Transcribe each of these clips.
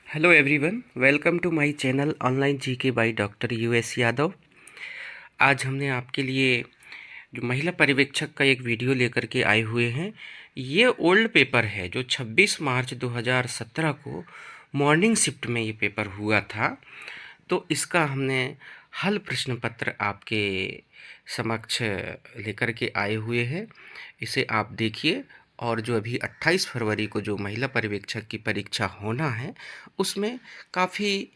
Hello everyone, welcome to my channel online GK by doctor US Yadav. आज हमने आपके लिए जो महिला पर्यवेक्षक का एक वीडियो लेकर के आए हुए हैं। ये ओल्ड पेपर है जो 26 मार्च 2017 को मॉर्निंग शिफ्ट में ये पेपर हुआ था। तो इसका हमने हल प्रश्न पत्र आपके समक्ष लेकर के आए हुए हैं। इसे आप देखिए और जो अभी 28 फरवरी को जो महिला पर्यवेक्षक की परीक्षा होना है उसमें काफ़ी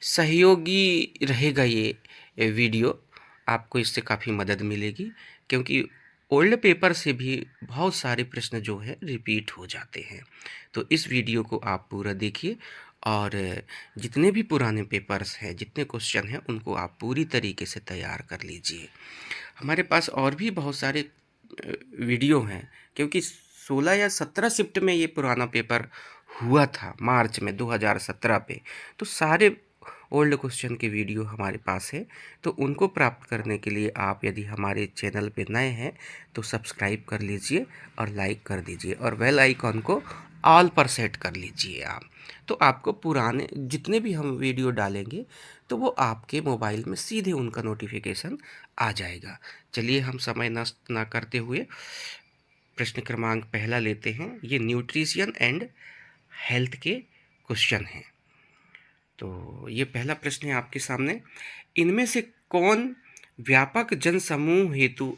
सहयोगी रहेगा ये वीडियो। आपको इससे काफ़ी मदद मिलेगी क्योंकि ओल्ड पेपर से भी बहुत सारे प्रश्न जो है रिपीट हो जाते हैं। तो इस वीडियो को आप पूरा देखिए और जितने भी पुराने पेपर्स हैं, जितने क्वेश्चन हैं, उनको आप पूरी तरीके से तैयार कर लीजिए। हमारे पास और भी बहुत सारे वीडियो हैं क्योंकि 16 या 17 शिफ्ट में ये पुराना पेपर हुआ था मार्च में 2017 पे। तो सारे ओल्ड क्वेश्चन के वीडियो हमारे पास है। तो उनको प्राप्त करने के लिए आप यदि हमारे चैनल पे नए हैं तो सब्सक्राइब कर लीजिए और लाइक कर दीजिए और बेल आइकॉन को ऑल पर सेट कर लीजिए आप। तो आपको पुराने जितने भी हम वीडियो डालेंगे तो वो आपके मोबाइल में सीधे उनका नोटिफिकेशन आ जाएगा। चलिए हम समय नष्ट ना करते हुए प्रश्न क्रमांक पहला लेते हैं। ये न्यूट्रिशन एंड हेल्थ के क्वेश्चन हैं। तो ये पहला प्रश्न है आपके सामने। इनमें से कौन व्यापक जनसमूह हेतु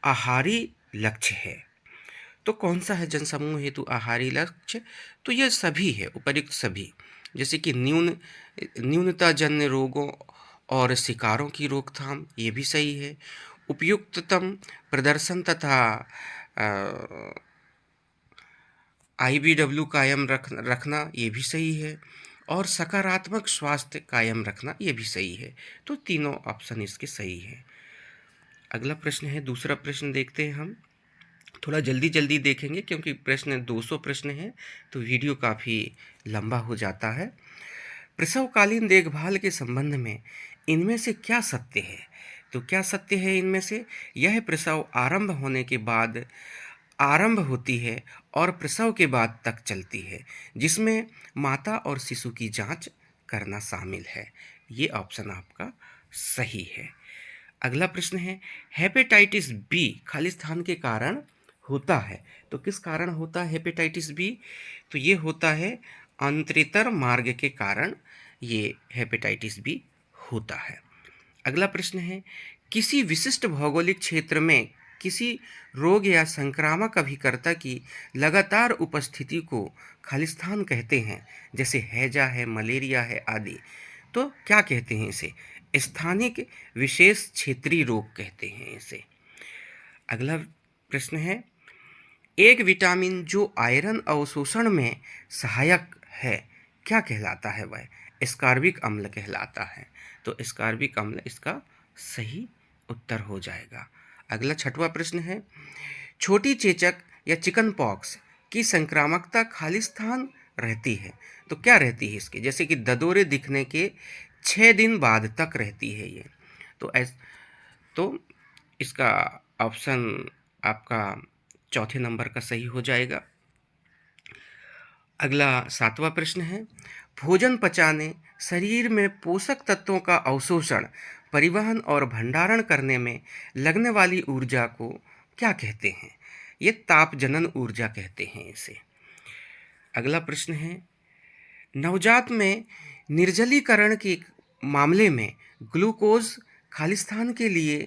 आहारी लक्ष्य है? तो कौन सा है जनसमूह हेतु आहारी लक्ष्य? तो ये सभी है, उपर्युक्त सभी, जैसे कि न्यूनता जन्य रोगों और शिकारों की रोकथाम, ये भी सही है। उपयुक्ततम प्रदर्शन तथा IBW कायम रखना, ये भी सही है। और सकारात्मक स्वास्थ्य कायम रखना, ये भी सही है। तो तीनों ऑप्शन इसके सही है। अगला प्रश्न है, दूसरा प्रश्न देखते हैं हम। थोड़ा जल्दी जल्दी देखेंगे क्योंकि प्रश्न 200 प्रश्न हैं तो वीडियो काफ़ी लंबा हो जाता है। प्रसवकालीन देखभाल के संबंध में इनमें से क्या सत्य है? तो क्या सत्य है इनमें से? यह प्रसव आरंभ होने के बाद आरंभ होती है और प्रसव के बाद तक चलती है, जिसमें माता और शिशु की जांच करना शामिल है। ये ऑप्शन आपका सही है। अगला प्रश्न है, हेपेटाइटिस बी खालिस्तान के कारण होता है। तो किस कारण होता है हेपेटाइटिस बी? तो ये होता है अंत्रेतर मार्ग के कारण ये हेपेटाइटिस बी होता है। अगला प्रश्न है, किसी विशिष्ट भौगोलिक क्षेत्र में किसी रोग या संक्रामक अभिकर्ता की लगातार उपस्थिति को खालिस्तान कहते हैं, जैसे हैजा है, मलेरिया है आदि। तो क्या कहते हैं इसे? स्थानिक विशेष क्षेत्रीय रोग कहते हैं इसे। अगला प्रश्न है, एक विटामिन जो आयरन अवशोषण में सहायक है क्या कहलाता है? वह एस्कॉर्बिक अम्ल कहलाता है। तो एस्कॉर्बिक अम्ल इसका सही उत्तर हो जाएगा। अगला छठवां प्रश्न है, छोटी चेचक या चिकन पॉक्स की संक्रामकता खालिस्तान रहती है। तो क्या रहती है इसके? जैसे कि ददोरे दिखने के 6 दिन बाद तक रहती है ये। तो तो इसका ऑप्शन आपका चौथे नंबर का सही हो जाएगा। अगला 7वां प्रश्न है, भोजन पचाने, शरीर में पोषक तत्वों का अवशोषण, परिवहन और भंडारण करने में लगने वाली ऊर्जा को क्या कहते हैं? ये ताप जनन ऊर्जा कहते हैं इसे। अगला प्रश्न है, नवजात में निर्जलीकरण के मामले में ग्लूकोज खालिस्तान के लिए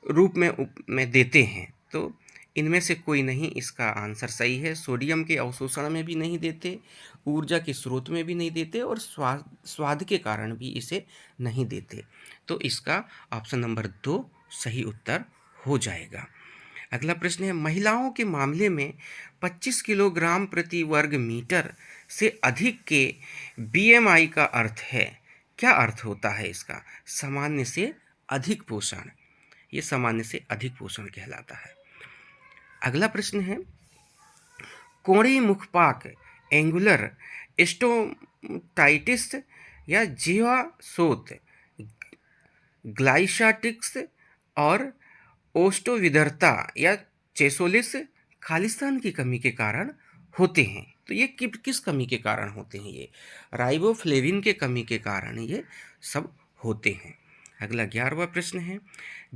रूप में देते हैं। तो इनमें से कोई नहीं इसका आंसर सही है। सोडियम के अवशोषण में भी नहीं देते, ऊर्जा के स्रोत में भी नहीं देते और स्वाद के कारण भी इसे नहीं देते। तो इसका ऑप्शन नंबर 2 सही उत्तर हो जाएगा। अगला प्रश्न है, महिलाओं के मामले में 25 किलोग्राम प्रति वर्ग मीटर से अधिक के BMI का अर्थ है। क्या अर्थ होता है इसका? सामान्य से अधिक पोषण। ये सामान्य से अधिक पोषण कहलाता है। अगला प्रश्न है, कोणीय मुखपाक, एंगुलर स्टोमाटाइटिस या जीवा शोथ, ग्लाइसाटिक्स और ओस्टोविदरता या चेसोलिस खालिस्तान की कमी के कारण होते हैं। तो ये किस कमी के कारण होते हैं? ये राइबोफ्लेविन के कमी के कारण ये सब होते हैं। अगला 11वां प्रश्न है,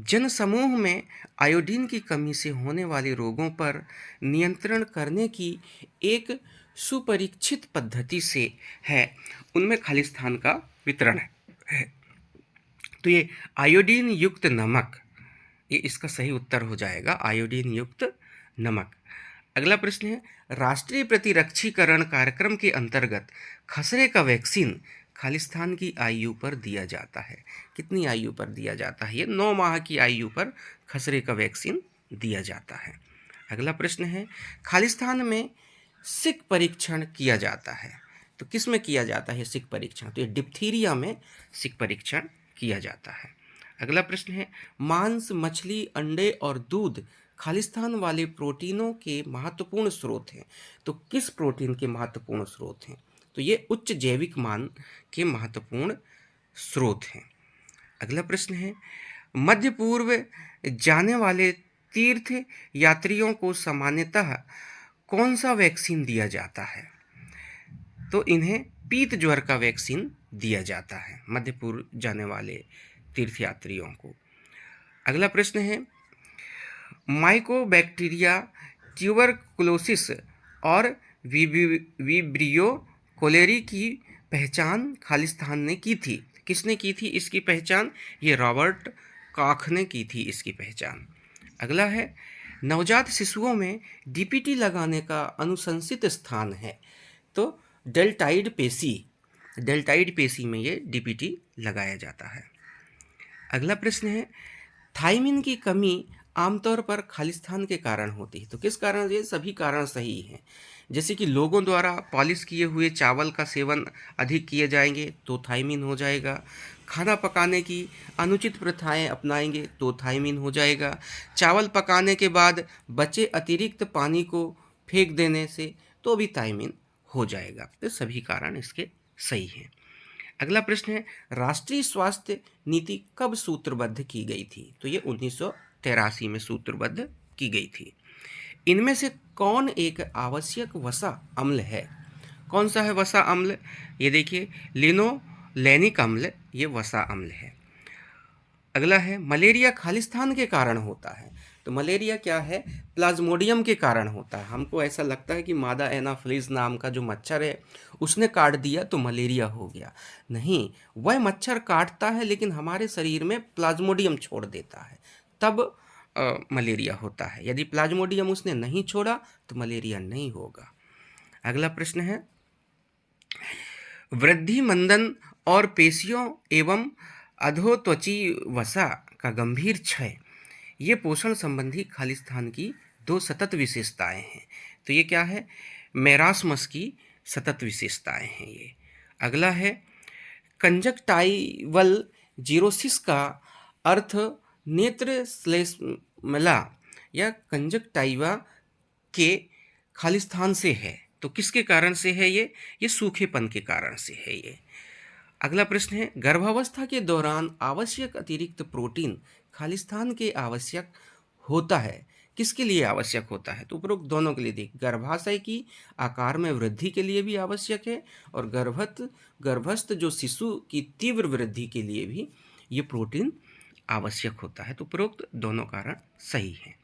जनसमूह में आयोडीन की कमी से होने वाले रोगों पर नियंत्रण करने की एक सुपरीक्षित पद्धति से है, उनमें खालिस्तान का वितरण है। तो ये आयोडीन युक्त नमक, ये इसका सही उत्तर हो जाएगा, आयोडीन युक्त नमक। अगला प्रश्न है, राष्ट्रीय प्रतिरक्षीकरण कार्यक्रम के अंतर्गत खसरे का वैक्सीन खालिस्तान की आयु पर दिया जाता है। कितनी आयु पर दिया जाता है? ये 9 माह की आयु पर खसरे का वैक्सीन दिया जाता है। अगला प्रश्न है, खालिस्तान में सिक परीक्षण किया जाता है, तो किस में किया जाता है सिक परीक्षण? तो ये डिप्थीरिया में सिक परीक्षण किया जाता है। अगला प्रश्न है, मांस, मछली, अंडे और दूध खालिस्तान वाले प्रोटीनों के महत्वपूर्ण स्रोत हैं, तो किस प्रोटीन के महत्वपूर्ण स्रोत हैं? तो ये उच्च जैविक मान के महत्वपूर्ण स्रोत हैं। अगला प्रश्न है, मध्य पूर्व जाने वाले तीर्थ यात्रियों को सामान्यतः कौन सा वैक्सीन दिया जाता है? तो इन्हें पीत ज्वर का वैक्सीन दिया जाता है मध्य पूर्व जाने वाले तीर्थयात्रियों को। अगला प्रश्न है, माइकोबैक्टीरिया ट्यूबरकुलोसिस और विब्रियो कोलेरी की पहचान खालिस्तान ने की थी। किसने की थी इसकी पहचान? ये रॉबर्ट कॉख ने की थी इसकी पहचान। अगला है, नवजात शिशुओं में डीपीटी लगाने का अनुशंसित स्थान है, तो डेल्टाइड पेशी में ये डीपीटी लगाया जाता है। अगला प्रश्न है, थायमिन की कमी आमतौर पर खालिस्तान के कारण होती है, तो किस कारण? ये सभी कारण सही हैं। जैसे कि लोगों द्वारा पॉलिश किए हुए चावल का सेवन अधिक किए जाएंगे तो थायमिन हो जाएगा, खाना पकाने की अनुचित प्रथाएं अपनाएंगे तो थायमिन हो जाएगा, चावल पकाने के बाद बचे अतिरिक्त पानी को फेंक देने से तो भी थायमिन हो जाएगा। तो सभी कारण इसके सही हैं। अगला प्रश्न है, राष्ट्रीय स्वास्थ्य नीति कब सूत्रबद्ध की गई थी? तो ये 1983 में सूत्रबद्ध की गई थी। इनमें से कौन एक आवश्यक वसा अम्ल है? कौन सा है वसा अम्ल? ये देखिए, लिनोलेनिक अम्ल ये वसा अम्ल है। अगला है, मलेरिया खालिस्तान के कारण होता है, तो मलेरिया क्या है? प्लाज्मोडियम के कारण होता है। हमको ऐसा लगता है कि मादा एनाफिलीज नाम का जो मच्छर है उसने काट दिया तो मलेरिया हो गया। नहीं, वह मच्छर काटता है लेकिन हमारे शरीर में प्लाज्मोडियम छोड़ देता है, तब मलेरिया होता है। यदि प्लाज्मोडियम उसने नहीं छोड़ा तो मलेरिया नहीं होगा। अगला प्रश्न है, वृद्धि मंदन और पेशियों एवं अधोत्वची वसा का गंभीर क्षय, ये पोषण संबंधी खालिस्तान की 2 सतत विशेषताएं हैं। तो ये क्या है? मेरास्मस की सतत विशेषताएं हैं ये। अगला है, कंजक्टाइवल जीरोसिस का अर्थ नेत्र श्लेष्मला या कंजक्टाइवा के खालिस्तान से है, तो किसके कारण से है? ये सूखेपन के कारण से है ये। अगला प्रश्न है, गर्भावस्था के दौरान आवश्यक अतिरिक्त प्रोटीन खालिस्तान के आवश्यक होता है, किसके लिए आवश्यक होता है? तो उपरोक्त दोनों के लिए देख, गर्भाशय की आकार में वृद्धि के लिए भी आवश्यक है और गर्भस्थ जो शिशु की तीव्र वृद्धि के लिए भी ये प्रोटीन आवश्यक होता है। तो उपरोक्त दोनों कारण सही हैं।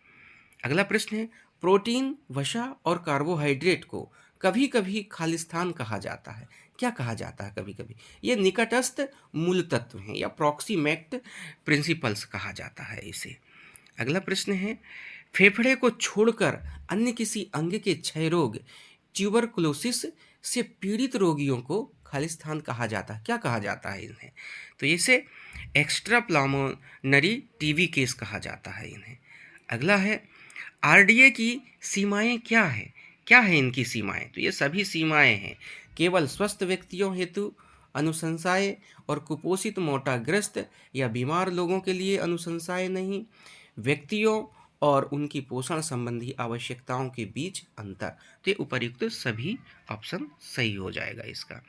अगला प्रश्न है, प्रोटीन, वसा और कार्बोहाइड्रेट को कभी कभी खालिस्तान कहा जाता है। क्या कहा जाता है कभी कभी? ये निकटस्थ मूल तत्व हैं या प्रॉक्सिमेट प्रिंसिपल्स कहा जाता है इसे। अगला प्रश्न है, फेफड़े को छोड़कर अन्य किसी अंग के क्षय रोग ट्यूबरकुलोसिस से पीड़ित रोगियों को खालिस्तान कहा जाता है। क्या कहा जाता है इन्हें? तो इसे एक्स्ट्रा प्लामोनरी टीवी केस कहा जाता है इन्हें। अगला है, आरडीए की सीमाएं क्या है? क्या है इनकी सीमाएं? तो ये सभी सीमाएं हैं, केवल स्वस्थ व्यक्तियों हेतु अनुशंसाएं और कुपोषित, मोटाग्रस्त या बीमार लोगों के लिए अनुशंसाएं नहीं, व्यक्तियों और उनकी पोषण संबंधी आवश्यकताओं के बीच अंतर। तो उपर्युक्त सभी ऑप्शन सही हो जाएगा इसका।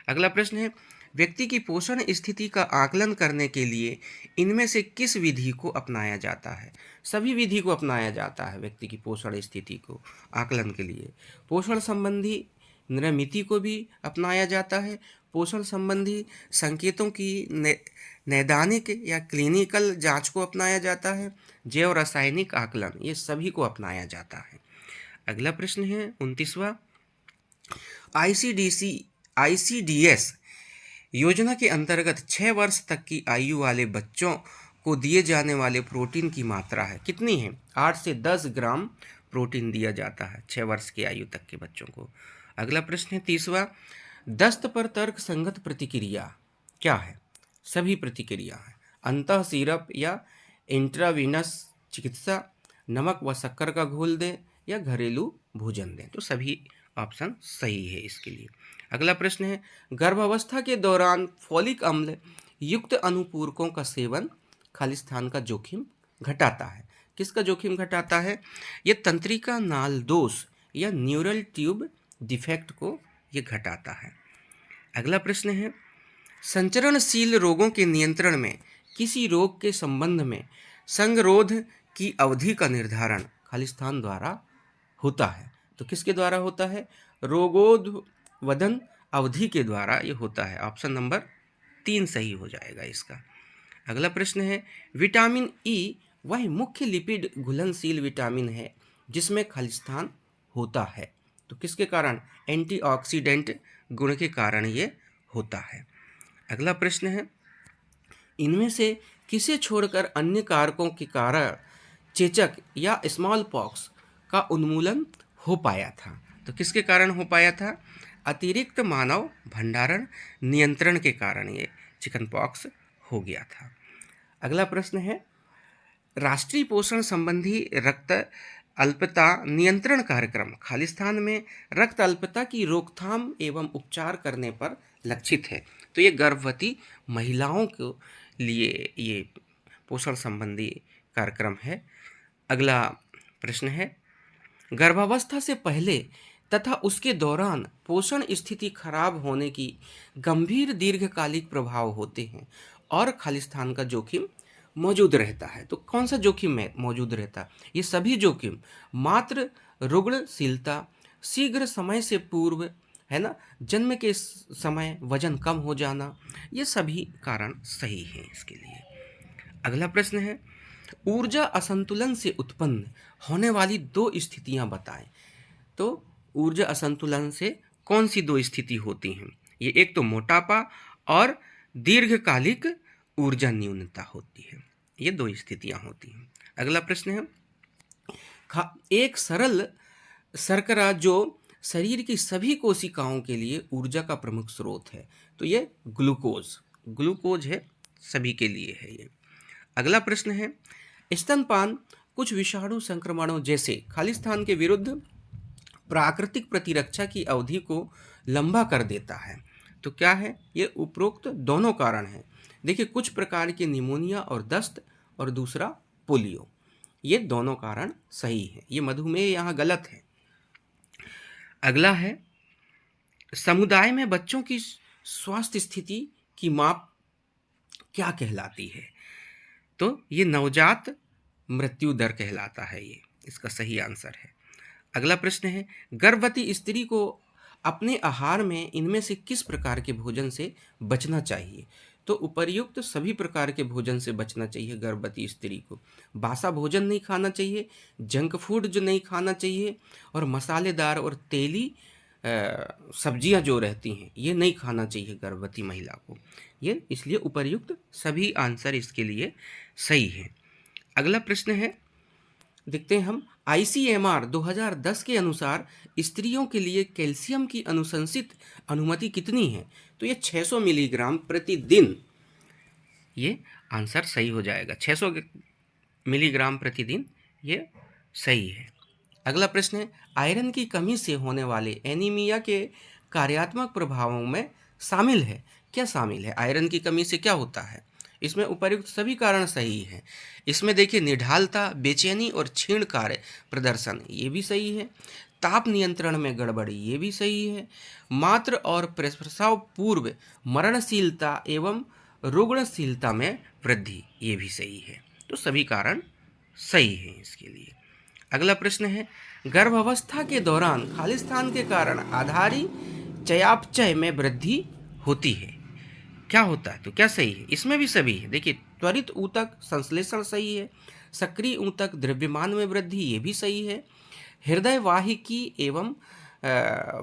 अगला प्रश्न है, व्यक्ति की पोषण स्थिति का आकलन करने के लिए इनमें से किस विधि को अपनाया जाता है? सभी विधि को अपनाया जाता है व्यक्ति की पोषण स्थिति को आकलन के लिए। पोषण संबंधी नृमिति को भी अपनाया जाता है। पोषण संबंधी संकेतों की नैदानिक या क्लिनिकल जांच को अपनाया जाता है। जैव रासायनिक आकलन, ये सभी को अपनाया जाता है। अगला प्रश्न है 29वां, ICDS योजना के अंतर्गत 6 वर्ष तक की आयु वाले बच्चों को दिए जाने वाले प्रोटीन की मात्रा है कितनी है? 8 से 10 ग्राम प्रोटीन दिया जाता है 6 वर्ष की आयु तक के बच्चों को। अगला प्रश्न है 30वां, दस्त पर तर्क संगत प्रतिक्रिया क्या है? सभी प्रतिक्रिया है। अंतः सिरप या इंट्रावीनस चिकित्सा, नमक व शक्कर का घोल दें या घरेलू भोजन दें। तो सभी ऑप्शन सही है इसके लिए। अगला प्रश्न है, गर्भावस्था के दौरान फोलिक अम्ल युक्त अनुपूरकों का सेवन खालिस्तान का जोखिम घटाता है। किसका जोखिम घटाता है? ये तंत्रिका नाल दोष या न्यूरल ट्यूब डिफेक्ट को ये घटाता है। अगला प्रश्न है, संचरणशील रोगों के नियंत्रण में किसी रोग के संबंध में संगरोध की अवधि का निर्धारण खालिस्तान द्वारा होता है। तो किसके द्वारा होता है? रोगोद्वदन अवधि के द्वारा ये होता है। ऑप्शन नंबर 3 सही हो जाएगा इसका। अगला प्रश्न है, विटामिन ई वह मुख्य लिपिड घुलनशील विटामिन है जिसमें खालिस्तान होता है। तो किसके कारण? एंटीऑक्सीडेंट गुण के कारण ये होता है। अगला प्रश्न है, इनमें से किसे छोड़कर अन्य कारकों के कारण चेचक या स्मॉल पॉक्स का उन्मूलन हो पाया था? तो किसके कारण हो पाया था? अतिरिक्त मानव भंडारण नियंत्रण के कारण ये चिकन पॉक्स हो गया था। अगला प्रश्न है, राष्ट्रीय पोषण संबंधी रक्त अल्पता नियंत्रण कार्यक्रम खालिस्तान में रक्त अल्पता की रोकथाम एवं उपचार करने पर लक्षित है। तो ये गर्भवती महिलाओं के लिए ये पोषण संबंधी कार्यक्रम है। अगला प्रश्न है, गर्भावस्था से पहले तथा उसके दौरान पोषण स्थिति खराब होने की गंभीर दीर्घकालिक प्रभाव होते हैं और खालिस्तान का जोखिम मौजूद रहता है। तो कौन सा जोखिम में मौजूद रहता है? ये सभी जोखिम, मात्र रुग्णशीलता, शीघ्र समय से पूर्व, है ना, जन्म के समय वजन कम हो जाना, ये सभी कारण सही हैं इसके लिए। अगला प्रश्न है, ऊर्जा असंतुलन से उत्पन्न होने वाली 2 स्थितियां बताएं। तो ऊर्जा असंतुलन से कौन सी 2 स्थिति होती हैं? ये एक तो मोटापा और दीर्घकालिक ऊर्जा न्यूनता होती है। ये 2 स्थितियां होती हैं। अगला प्रश्न है, एक सरल शर्करा जो शरीर की सभी कोशिकाओं के लिए ऊर्जा का प्रमुख स्रोत है। तो ये ग्लूकोज है, सभी के लिए है ये। अगला प्रश्न है, स्तनपान कुछ विषाणु संक्रमणों जैसे खालिस्तान के विरुद्ध प्राकृतिक प्रतिरक्षा की अवधि को लंबा कर देता है। तो क्या है? ये उपरोक्त दोनों कारण हैं। देखिए, कुछ प्रकार के निमोनिया और दस्त और दूसरा पोलियो, ये दोनों कारण सही है। ये मधुमेह यहाँ गलत है। अगला है, समुदाय में बच्चों की स्वास्थ्य स्थिति की माप क्या कहलाती है? तो ये नवजात मृत्यु दर कहलाता है। ये इसका सही आंसर है। अगला प्रश्न है, गर्भवती स्त्री को अपने आहार में इनमें से किस प्रकार के भोजन से बचना चाहिए? तो उपर्युक्त सभी प्रकार के भोजन से बचना चाहिए गर्भवती स्त्री को। बासा भोजन नहीं खाना चाहिए, जंक फूड जो नहीं खाना चाहिए, और मसालेदार और तेली सब्जियां जो रहती हैं ये नहीं खाना चाहिए गर्भवती महिला को। ये इसलिए उपर्युक्त सभी आंसर इसके लिए सही है। अगला प्रश्न है, देखते हैं हम, ICMR 2010 के अनुसार स्त्रियों के लिए कैल्शियम की अनुशंसित अनुमति कितनी है? तो ये 600 मिलीग्राम प्रतिदिन, ये आंसर सही हो जाएगा। 600 मिलीग्राम प्रतिदिन ये सही है। अगला प्रश्न है, आयरन की कमी से होने वाले एनीमिया के कार्यात्मक प्रभावों में शामिल है। क्या शामिल है? आयरन की कमी से क्या होता है? इसमें उपर्युक्त सभी कारण सही हैं। इसमें देखिए, निढालता, बेचैनी और क्षीण कार्य प्रदर्शन, ये भी सही है। ताप नियंत्रण में गड़बड़ी, ये भी सही है। मात्र और प्रसव पूर्व मरणशीलता एवं रुग्णशीलता में वृद्धि, ये भी सही है। तो सभी कारण सही हैं इसके लिए। अगला प्रश्न है, गर्भावस्था के दौरान खालिस्तान के कारण आधारी चयापचय में वृद्धि होती है। क्या होता है? तो क्या सही है? इसमें भी सभी है। देखिए, त्वरित ऊतक संश्लेषण सही है, सक्रिय ऊतक द्रव्यमान में वृद्धि ये भी सही है, हृदय वाहिकी एवं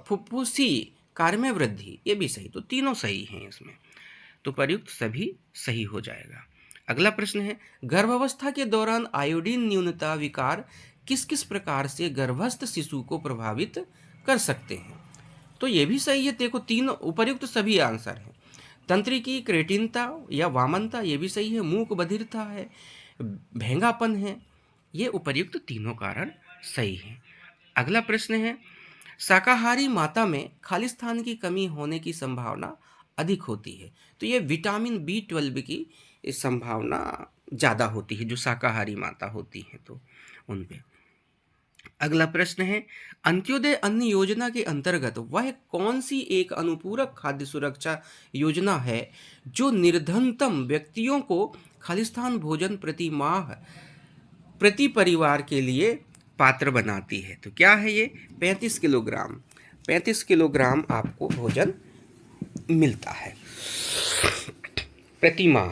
फुफ्फुसी कार्य में वृद्धि ये भी सही। तो तीनों सही हैं इसमें, तो प्रयुक्त सभी सही हो जाएगा। अगला प्रश्न है, गर्भावस्था के दौरान आयोडीन न्यूनता विकार किस किस प्रकार से गर्भस्थ शिशु को प्रभावित कर सकते हैं? तो ये भी सही है। देखो, तीन उपर्युक्त सभी आंसर हैं। तंत्रिकी, क्रेटिनता या वामनता ये भी सही है, मूक बधिरता है, भेंगापन है, ये उपर्युक्त तीनों कारण सही हैं। अगला प्रश्न है, शाकाहारी माता में खालिस्तान की कमी होने की संभावना अधिक होती है। तो ये विटामिन B12 की संभावना ज़्यादा होती है जो शाकाहारी माता होती हैं तो उन पे। अगला प्रश्न है, अंत्योदय अन्न योजना के अंतर्गत वह कौन सी एक अनुपूरक खाद्य सुरक्षा योजना है जो निर्धनतम व्यक्तियों को खालिस्तान भोजन प्रति माह प्रति परिवार के लिए पात्र बनाती है? तो क्या है ये? 35 किलोग्राम आपको भोजन मिलता है प्रति माह।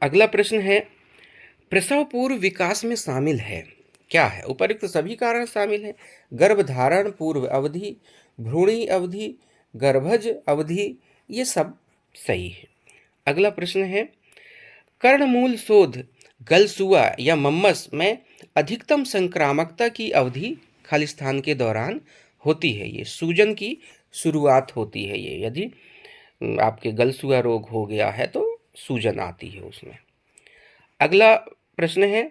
अगला प्रश्न है, प्रसव पूर्व विकास में शामिल है। क्या है? उपर्युक्त सभी कारण शामिल हैं। गर्भधारण पूर्व अवधि, भ्रूणी अवधि, गर्भज अवधि, ये सब सही है। अगला प्रश्न है, कर्णमूल शोध गलसुआ या मम्मस में अधिकतम संक्रामकता की अवधि खालिस्तान के दौरान होती है। ये सूजन की शुरुआत होती है। ये यदि आपके गलसुआ रोग हो गया है तो सूजन आती है उसमें। अगला प्रश्न है,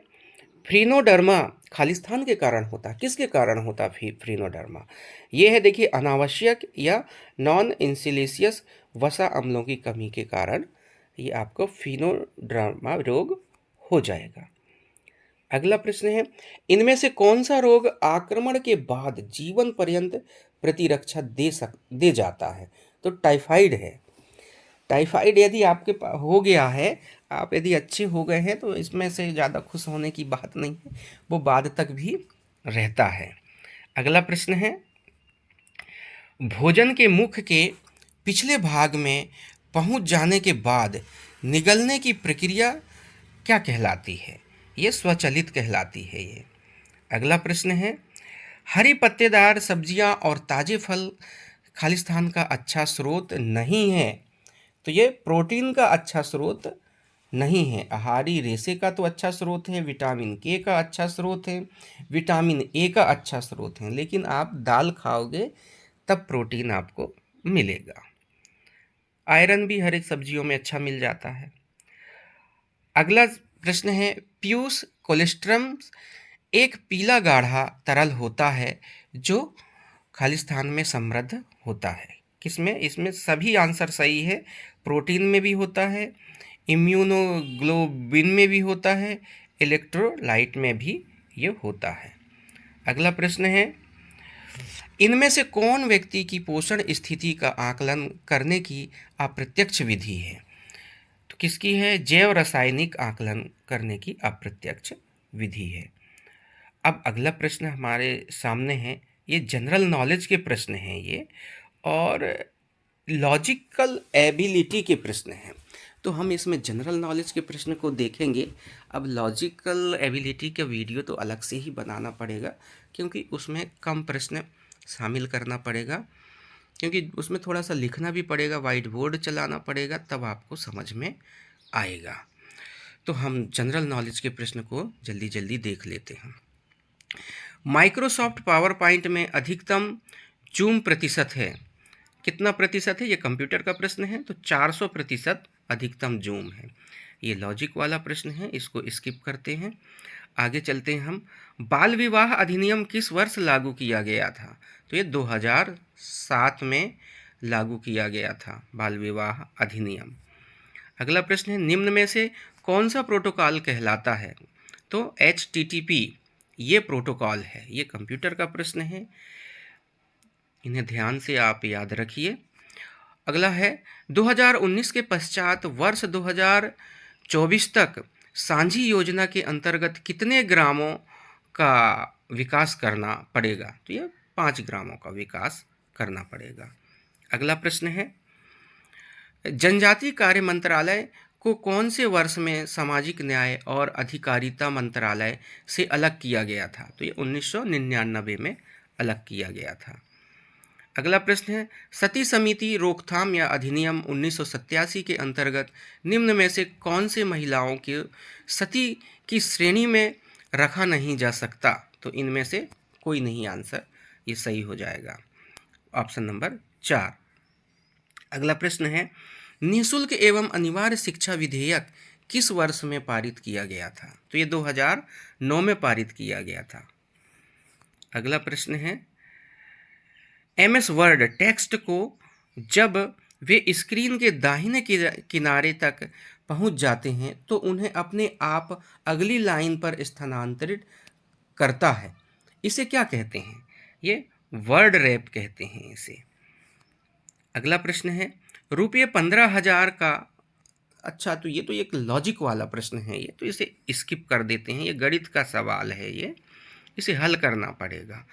फ्रीनोडर्मा खालिस्तान के कारण होता है। किसके कारण होता है फ्रीनोडर्मा? ये है, देखिए, अनावश्यक या नॉन इंसिलिशियस वसा अम्लों की कमी के कारण ये आपको फ्रीनोडर्मा रोग हो जाएगा। अगला प्रश्न है, इनमें से कौन सा रोग आक्रमण के बाद जीवन पर्यंत प्रतिरक्षा दे जाता है? तो टाइफाइड है। टाइफाइड यदि आपके हो गया है, आप यदि अच्छे हो गए हैं तो इसमें से ज़्यादा खुश होने की बात नहीं है, वो बाद तक भी रहता है। अगला प्रश्न है, भोजन के मुख के पिछले भाग में पहुंच जाने के बाद निगलने की प्रक्रिया क्या कहलाती है? ये स्वचालित कहलाती है ये। अगला प्रश्न है, हरी पत्तेदार सब्जियां और ताजे फल खालिस्तान का अच्छा स्रोत नहीं है। तो ये प्रोटीन का अच्छा स्रोत नहीं है। आहारी रेशे का तो अच्छा स्रोत है, विटामिन के का अच्छा स्रोत है, विटामिन ए का अच्छा स्रोत है, लेकिन आप दाल खाओगे तब प्रोटीन आपको मिलेगा। आयरन भी हर एक सब्जियों में अच्छा मिल जाता है। अगला प्रश्न है, प्यूस कोलेस्ट्रम एक पीला गाढ़ा तरल होता है जो खालिस्तान में समृद्ध होता है। किसमें? इसमें सभी आंसर सही है। प्रोटीन में भी होता है, इम्यूनोग्लोबिन में भी होता है, इलेक्ट्रोलाइट में भी ये होता है। अगला प्रश्न है, इनमें से कौन व्यक्ति की पोषण स्थिति का आकलन करने की अप्रत्यक्ष विधि है? तो किसकी है? जैव रासायनिक आकलन करने की अप्रत्यक्ष विधि है। अब अगला प्रश्न हमारे सामने है, ये जनरल नॉलेज के प्रश्न हैं ये, और लॉजिकल एबिलिटी के प्रश्न हैं। तो हम इसमें जनरल नॉलेज के प्रश्न को देखेंगे। अब लॉजिकल एबिलिटी का वीडियो तो अलग से ही बनाना पड़ेगा, क्योंकि उसमें कम प्रश्न शामिल करना पड़ेगा, क्योंकि उसमें थोड़ा सा लिखना भी पड़ेगा, वाइट बोर्ड चलाना पड़ेगा, तब आपको समझ में आएगा। तो हम जनरल नॉलेज के प्रश्न को जल्दी जल्दी देख लेते हैं। माइक्रोसॉफ्ट पावर पॉइंट में अधिकतम जूम प्रतिशत है। कितना प्रतिशत है? ये कंप्यूटर का प्रश्न है, तो 400% अधिकतम जूम है। ये लॉजिक वाला प्रश्न है, इसको स्किप करते हैं। आगे चलते हैं हम। बाल विवाह अधिनियम किस वर्ष लागू किया गया था? तो ये 2007 में लागू किया गया था बाल विवाह अधिनियम। अगला प्रश्न है, निम्न में से कौन सा प्रोटोकॉल कहलाता है? तो HTTP ये प्रोटोकॉल है। ये कंप्यूटर का प्रश्न है, इन्हें ध्यान से आप याद रखिए। अगला है, 2019 के पश्चात वर्ष 2024 तक सांझी योजना के अंतर्गत कितने ग्रामों का विकास करना पड़ेगा। तो ये 5 ग्रामों का विकास करना पड़ेगा। अगला प्रश्न है, जनजातीय कार्य मंत्रालय को कौन से वर्ष में सामाजिक न्याय और अधिकारिता मंत्रालय से अलग किया गया था? तो ये 1999 में अलग किया गया था। अगला प्रश्न है, सती समिति रोकथाम या अधिनियम 1987 के अंतर्गत निम्न में से कौन से महिलाओं के सती की श्रेणी में रखा नहीं जा सकता? तो इनमें से कोई नहीं आंसर, ये सही हो जाएगा, ऑप्शन नंबर 4। अगला प्रश्न है, निःशुल्क एवं अनिवार्य शिक्षा विधेयक किस वर्ष में पारित किया गया था? तो ये 2009 में पारित किया गया था। अगला प्रश्न है, MS वर्ड टेक्स्ट को जब वे स्क्रीन के दाहिने किनारे तक पहुंच जाते हैं तो उन्हें अपने आप अगली लाइन पर स्थानांतरित करता है, इसे क्या कहते हैं? ये वर्ड रैप कहते हैं इसे। अगला प्रश्न है, रुपये 15,000 का, अच्छा तो ये तो एक लॉजिक वाला प्रश्न है, ये तो इसे स्किप कर देते हैं, ये गणित का सवाल है, ये इसे हल करना पड़ेगा।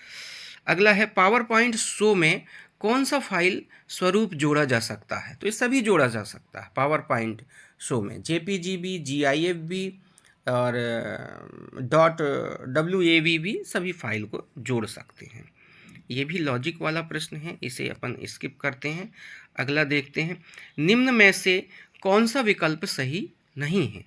अगला है, पावर पॉइंट शो में कौन सा फाइल स्वरूप जोड़ा जा सकता है? तो ये सभी जोड़ा जा सकता है पावर पॉइंट शो में, JPG, GIF भी और .wav भी, सभी फाइल को जोड़ सकते हैं। ये भी लॉजिक वाला प्रश्न है, इसे अपन स्किप करते हैं। अगला देखते हैं, निम्न में से कौन सा विकल्प सही नहीं है?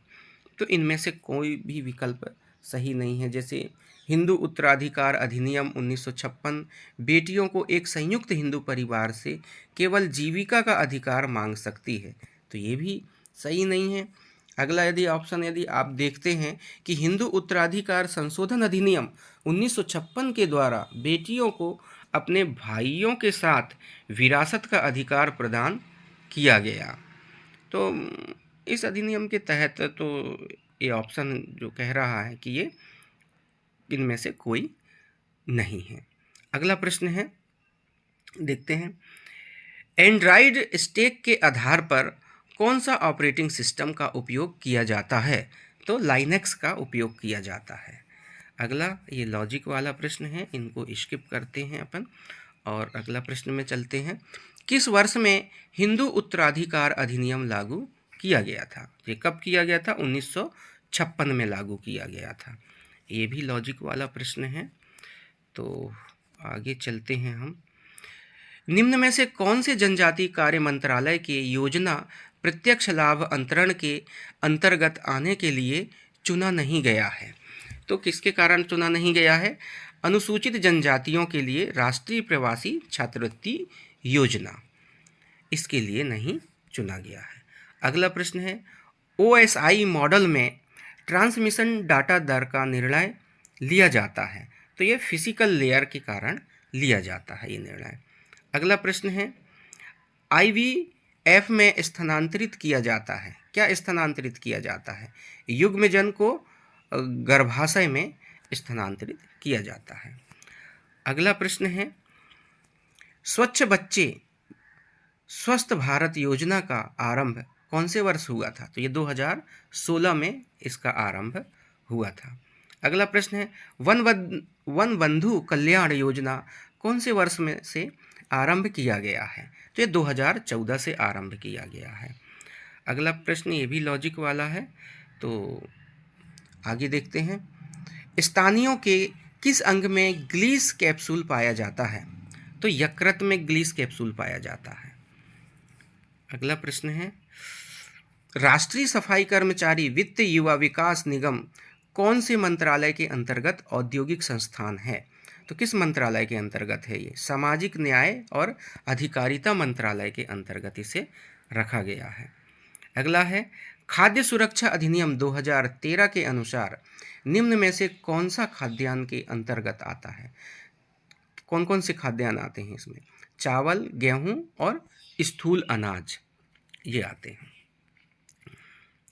तो इनमें से कोई भी विकल्प सही नहीं है। जैसे हिंदू उत्तराधिकार अधिनियम 1956 बेटियों को एक संयुक्त हिंदू परिवार से केवल जीविका का अधिकार मांग सकती है, तो ये भी सही नहीं है। अगला यदि आप देखते हैं कि हिंदू उत्तराधिकार संशोधन अधिनियम 1956 के द्वारा बेटियों को अपने भाइयों के साथ विरासत का अधिकार प्रदान किया गया, तो इस अधिनियम के तहत तो ये ऑप्शन जो कह रहा है कि ये इनमें से कोई नहीं है। अगला प्रश्न है, देखते हैं, एंड्रॉयड स्टैक के आधार पर कौन सा ऑपरेटिंग सिस्टम का उपयोग किया जाता है? तो लाइनक्स का उपयोग किया जाता है। अगला ये लॉजिक वाला प्रश्न है, इनको स्किप करते हैं अपन और अगला प्रश्न में चलते हैं, किस वर्ष में हिंदू उत्तराधिकार अधिनियम लागू किया गया था? ये कब किया गया था? 1956 में लागू किया गया था। ये भी लॉजिक वाला प्रश्न है, तो आगे चलते हैं हम। निम्न में से कौन से जनजातीय कार्य मंत्रालय के योजना प्रत्यक्ष लाभ अंतरण के अंतर्गत आने के लिए चुना नहीं गया है? तो किसके कारण चुना नहीं गया है? अनुसूचित जनजातियों के लिए राष्ट्रीय प्रवासी छात्रवृत्ति योजना, इसके लिए नहीं चुना गया है। अगला प्रश्न है, OSI मॉडल में ट्रांसमिशन डाटा दर का निर्णय लिया जाता है, तो ये फिजिकल लेयर के कारण लिया जाता है ये निर्णय। अगला प्रश्न है, IVF में स्थानांतरित किया जाता है, क्या स्थानांतरित किया जाता है? युग्मजन को गर्भाशय में स्थानांतरित किया जाता है। अगला प्रश्न है, स्वच्छ बच्चे स्वस्थ भारत योजना का आरंभ कौन से वर्ष हुआ था? तो ये 2016 में इसका आरंभ हुआ था। अगला प्रश्न है, वन बंधु कल्याण योजना कौन से वर्ष में से आरंभ किया गया है? तो ये 2014 से आरंभ किया गया है। अगला प्रश्न ये भी लॉजिक वाला है, तो आगे देखते हैं, स्तनियों के किस अंग में ग्लीस कैप्सूल पाया जाता है? तो यकृत में ग्लीस कैप्सूल पाया जाता है। अगला प्रश्न है, राष्ट्रीय सफाई कर्मचारी वित्त युवा विकास निगम कौन से मंत्रालय के अंतर्गत औद्योगिक संस्थान है? तो किस मंत्रालय के अंतर्गत है ये? सामाजिक न्याय और अधिकारिता मंत्रालय के अंतर्गत इसे रखा गया है। अगला है, खाद्य सुरक्षा अधिनियम 2013 के अनुसार निम्न में से कौन सा खाद्यान्न के अंतर्गत आता है? कौन कौन से खाद्यान्न आते हैं इसमें? चावल, गेहूं और स्थूल अनाज, ये आते हैं।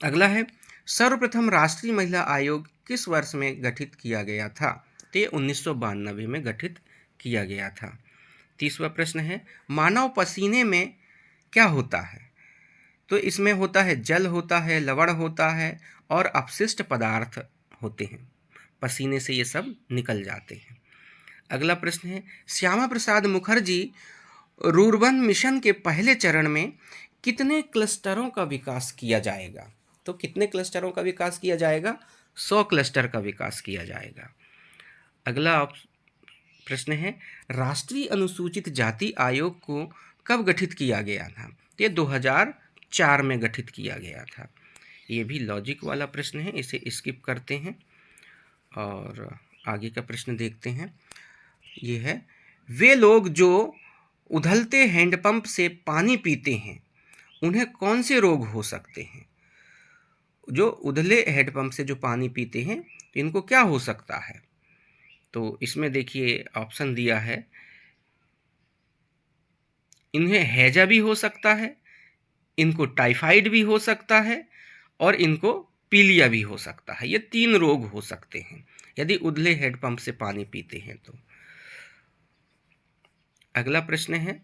अगला है, सर्वप्रथम राष्ट्रीय महिला आयोग किस वर्ष में गठित किया गया था? तो ये 1992 में गठित किया गया था। तीसरा प्रश्न है, मानव पसीने में क्या होता है? तो इसमें होता है जल होता है, लवण होता है और अपशिष्ट पदार्थ होते हैं। पसीने से ये सब निकल जाते हैं। अगला प्रश्न है, श्यामा प्रसाद मुखर्जी रूर्बन मिशन के पहले चरण में कितने क्लस्टरों का विकास किया जाएगा? तो कितने क्लस्टरों का विकास किया जाएगा? 100 क्लस्टर का विकास किया जाएगा। अगला प्रश्न है, राष्ट्रीय अनुसूचित जाति आयोग को कब गठित किया गया था? ये 2004 में गठित किया गया था। ये भी लॉजिक वाला प्रश्न है, इसे स्किप करते हैं और आगे का प्रश्न देखते हैं। ये है, वे लोग जो उधलते हैंडपंप से पानी पीते हैं उन्हें कौन से रोग हो सकते हैं? जो उधले हैंडपंप से जो पानी पीते हैं तो इनको क्या हो सकता है? तो इसमें देखिए ऑप्शन दिया है, इन्हें हैजा भी हो सकता है, इनको टाइफाइड भी हो सकता है और इनको पीलिया भी हो सकता है। ये 3 रोग हो सकते हैं यदि उधले हैंडपंप से पानी पीते हैं तो। अगला प्रश्न है,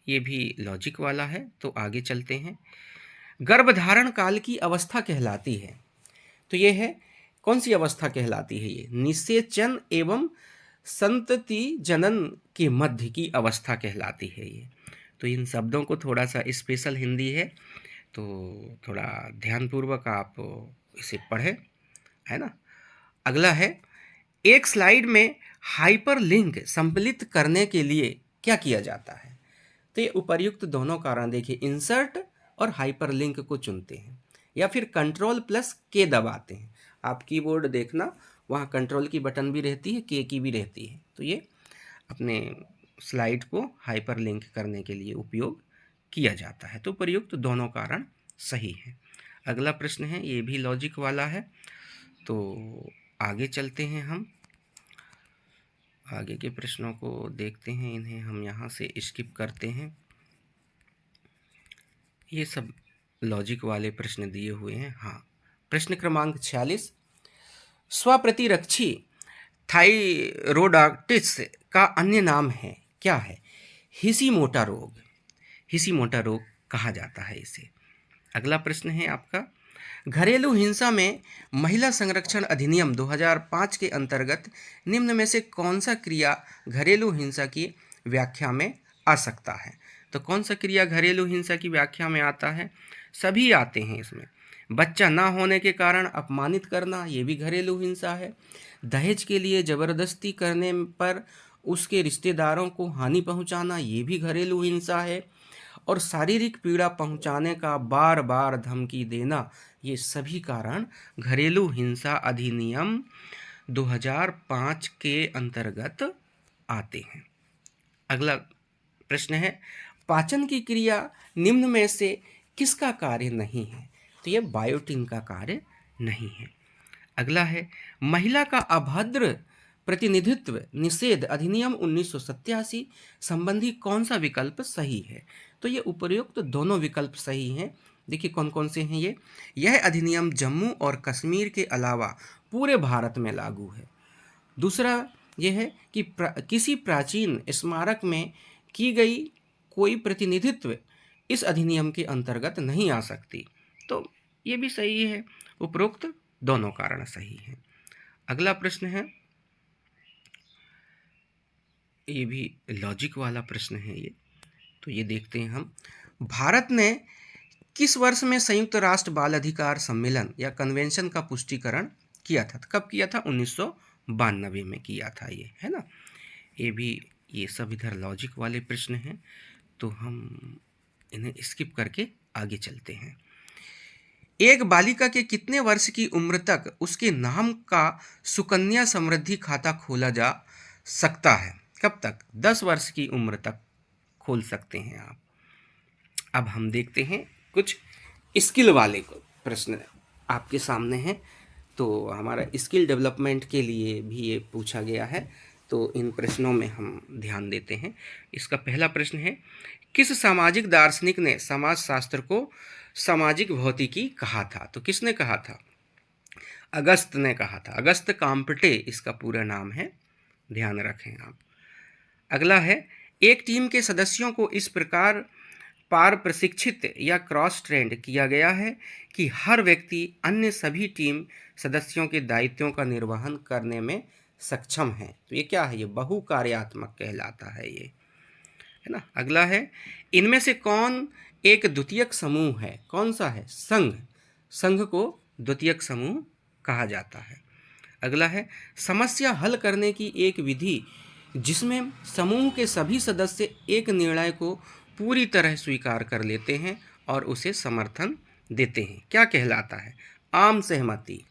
ये भी लॉजिक वाला है, तो आगे चलते हैं। गर्भधारण काल की अवस्था कहलाती है, तो ये है, कौन सी अवस्था कहलाती है? ये निषेचन एवं संतति जनन के मध्य की अवस्था कहलाती है ये। तो इन शब्दों को थोड़ा सा स्पेशल हिंदी है, तो थोड़ा ध्यानपूर्वक आप इसे पढ़ें, है ना। अगला है, एक स्लाइड में हाइपरलिंक सम्मिलित करने के लिए क्या किया जाता है? तो ये उपर्युक्त दोनों कारण, देखिए इंसर्ट और हाइपरलिंक को चुनते हैं या फिर Ctrl+K दबाते हैं। आप कीबोर्ड देखना, वहाँ कंट्रोल की बटन भी रहती है, के की भी रहती है। तो ये अपने स्लाइड को हाइपरलिंक करने के लिए उपयोग किया जाता है। तो उपर्युक्त दोनों कारण सही है। अगला प्रश्न है, ये भी लॉजिक वाला है, तो आगे चलते हैं। हम आगे के प्रश्नों को देखते हैं, इन्हें हम यहाँ से स्किप करते हैं। ये सब लॉजिक वाले प्रश्न दिए हुए हैं। हाँ, प्रश्न क्रमांक 46, स्वप्रतिरक्षी थायरोइडाइटिस का अन्य नाम है, क्या है? हिशीमोटो रोग, हिशीमोटो रोग कहा जाता है इसे। अगला प्रश्न है आपका, घरेलू हिंसा में महिला संरक्षण अधिनियम 2005 के अंतर्गत निम्न में से कौन सा क्रिया घरेलू हिंसा की व्याख्या में आ सकता है? तो कौन सा क्रिया घरेलू हिंसा की व्याख्या में आता है? सभी आते हैं इसमें। बच्चा ना होने के कारण अपमानित करना, ये भी घरेलू हिंसा है। दहेज के लिए जबरदस्ती करने पर उसके रिश्तेदारों को हानि पहुंचाना, ये भी घरेलू हिंसा है। और शारीरिक पीड़ा पहुंचाने का बार बार धमकी देना, ये सभी कारण घरेलू हिंसा अधिनियम 2005 के अंतर्गत आते हैं। अगला प्रश्न है, पाचन की क्रिया निम्न में से किसका कार्य नहीं है? तो यह बायोटिन का कार्य नहीं है। अगला है, महिला का अभद्र प्रतिनिधित्व निषेध अधिनियम 1987 संबंधी कौन सा विकल्प सही है? तो ये उपर्युक्त दोनों विकल्प सही हैं। देखिए कौन कौन से हैं ये। यह अधिनियम जम्मू और कश्मीर के अलावा पूरे भारत में लागू है। दूसरा यह है कि किसी प्राचीन स्मारक में की गई कोई प्रतिनिधित्व इस अधिनियम के अंतर्गत नहीं आ सकती। तो ये भी सही है, उपरोक्त दोनों कारण सही हैं। अगला प्रश्न है, ये भी लॉजिक वाला प्रश्न है ये, तो ये देखते हैं हम। भारत ने किस वर्ष में संयुक्त राष्ट्र बाल अधिकार सम्मेलन या कन्वेंशन का पुष्टिकरण किया था? कब किया था? 1992 में किया था ये, है ना। ये भी, ये सब इधर लॉजिक वाले प्रश्न हैं, तो हम इन्हें स्किप करके आगे चलते हैं। एक बालिका के कितने वर्ष की उम्र तक उसके नाम का सुकन्या समृद्धि खाता खोला जा सकता है? कब तक? 10 वर्ष की उम्र तक खोल सकते हैं आप। अब हम देखते हैं कुछ स्किल वाले प्रश्न आपके सामने हैं, तो हमारा स्किल डेवलपमेंट के लिए भी ये पूछा गया है, तो इन प्रश्नों में हम ध्यान देते हैं। इसका पहला प्रश्न है, किस सामाजिक दार्शनिक ने समाजशास्त्र को सामाजिक भौतिकी कहा था? तो किसने कहा था? अगस्त ने कहा था। अगस्त काम्पटे इसका पूरा नाम है, ध्यान रखें आप। अगला है, एक टीम के सदस्यों को इस प्रकार पार प्रशिक्षित या क्रॉस ट्रेंड किया गया है कि हर व्यक्ति अन्य सभी टीम सदस्यों के दायित्वों का निर्वहन करने में सक्षम है। तो ये क्या है? ये बहुकार्यात्मक कहलाता है ये, है ना। अगला है, इनमें से कौन एक द्वितीयक समूह है? कौन सा है? संघ। संघ को द्वितीयक समूह कहा जाता है। अगला है, समस्या हल करने की एक विधि जिसमें समूह के सभी सदस्य एक निर्णय को पूरी तरह स्वीकार कर लेते हैं और उसे समर्थन देते हैं, क्या कहलाता है? आम सहमति।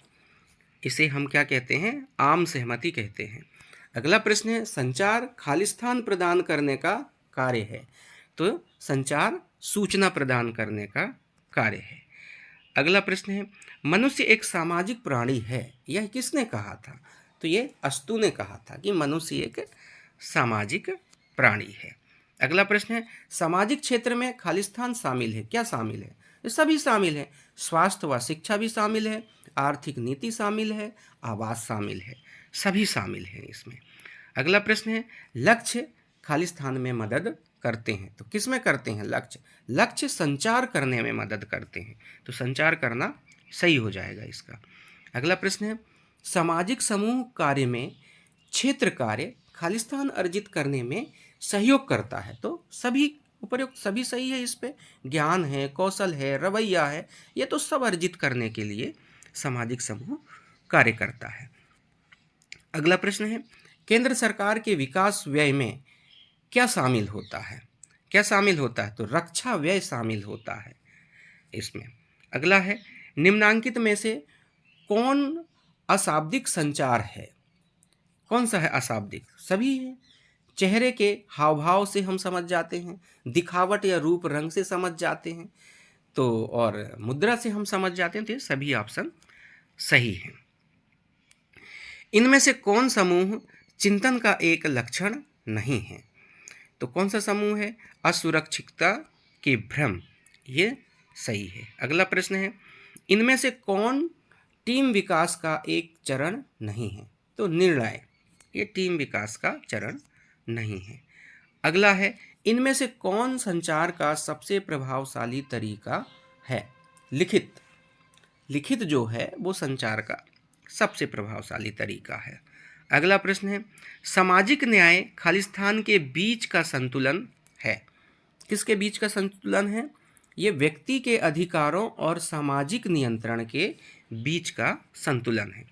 इसे हम क्या कहते हैं? आम सहमति कहते हैं। अगला प्रश्न है, संचार खालिस्तान प्रदान करने का कार्य है। तो संचार सूचना प्रदान करने का कार्य है। अगला प्रश्न है, मनुष्य एक सामाजिक प्राणी है। यह किसने कहा था? तो ये अस्तु ने कहा था कि मनुष्य एक सामाजिक प्राणी है। अगला प्रश्न है, सामाजिक क्षेत्र में खालिस्तान शामिल है। क्या शामिल है? ये सभी शामिल है। स्वास्थ्य व शिक्षा भी शामिल है, आर्थिक नीति शामिल है, आवास शामिल है, सभी शामिल हैं इसमें। अगला प्रश्न है, लक्ष्य खालिस्तान में मदद करते हैं। तो किस में करते हैं? लक्ष्य। लक्ष्य संचार करने में मदद करते हैं, तो संचार करना सही हो जाएगा इसका। अगला प्रश्न है, सामाजिक समूह कार्य में क्षेत्र कार्य खालिस्तान अर्जित करने में सहयोग करता है। तो सभी उपयुक्त, सभी सही है। इस पे ज्ञान है, कौशल है, रवैया है, ये तो सब अर्जित करने के लिए सामाजिक समूह कार्य करता है। अगला प्रश्न है, केंद्र सरकार के विकास व्यय में क्या शामिल होता है? क्या शामिल होता है? तो रक्षा व्यय शामिल होता है इसमें। अगला है, निम्नांकित में से कौन अशाब्दिक संचार है? कौन सा है अशाब्दिक? सभी है। चेहरे के हाव भाव से हम समझ जाते हैं, दिखावट या रूप रंग से समझ जाते हैं, तो और मुद्रा से हम समझ जाते हैं। तो ये सभी ऑप्शन सही हैं। इनमें से कौन समूह चिंतन का एक लक्षण नहीं है? तो कौन सा समूह है? असुरक्षितता के भ्रम, ये सही है। अगला प्रश्न है, इनमें से कौन टीम विकास का एक चरण नहीं है? तो निर्णय, ये टीम विकास का चरण नहीं है। अगला है, इनमें से कौन संचार का सबसे प्रभावशाली तरीका है? लिखित। लिखित जो है वो संचार का सबसे प्रभावशाली तरीका है। अगला प्रश्न है, सामाजिक न्याय खालिस्तान के बीच का संतुलन है। किसके बीच का संतुलन है? ये व्यक्ति के अधिकारों और सामाजिक नियंत्रण के बीच का संतुलन है।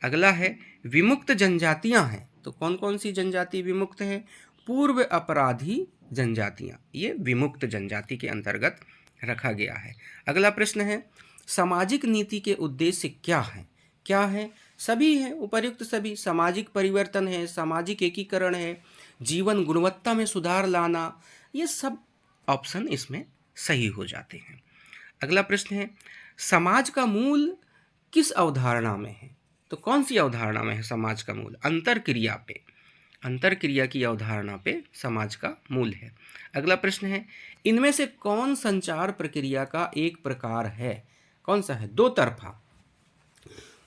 अगला है, विमुक्त जनजातियां हैं। तो कौन कौन सी जनजाति विमुक्त है? पूर्व अपराधी जनजातियां, ये विमुक्त जनजाति के अंतर्गत रखा गया है। अगला प्रश्न है, सामाजिक नीति के उद्देश्य क्या है? क्या है? सभी है, उपर्युक्त सभी। सामाजिक परिवर्तन है, सामाजिक एकीकरण है, जीवन गुणवत्ता में सुधार लाना, ये सब ऑप्शन इसमें सही हो जाते हैं। अगला प्रश्न है, समाज का मूल किस अवधारणा में है? तो कौन सी अवधारणा में है समाज का मूल? अंतरक्रिया पे, अंतरक्रिया की अवधारणा पे समाज का मूल है। अगला प्रश्न है, इनमें से कौन संचार प्रक्रिया का एक प्रकार है? कौन सा है? दो तरफा।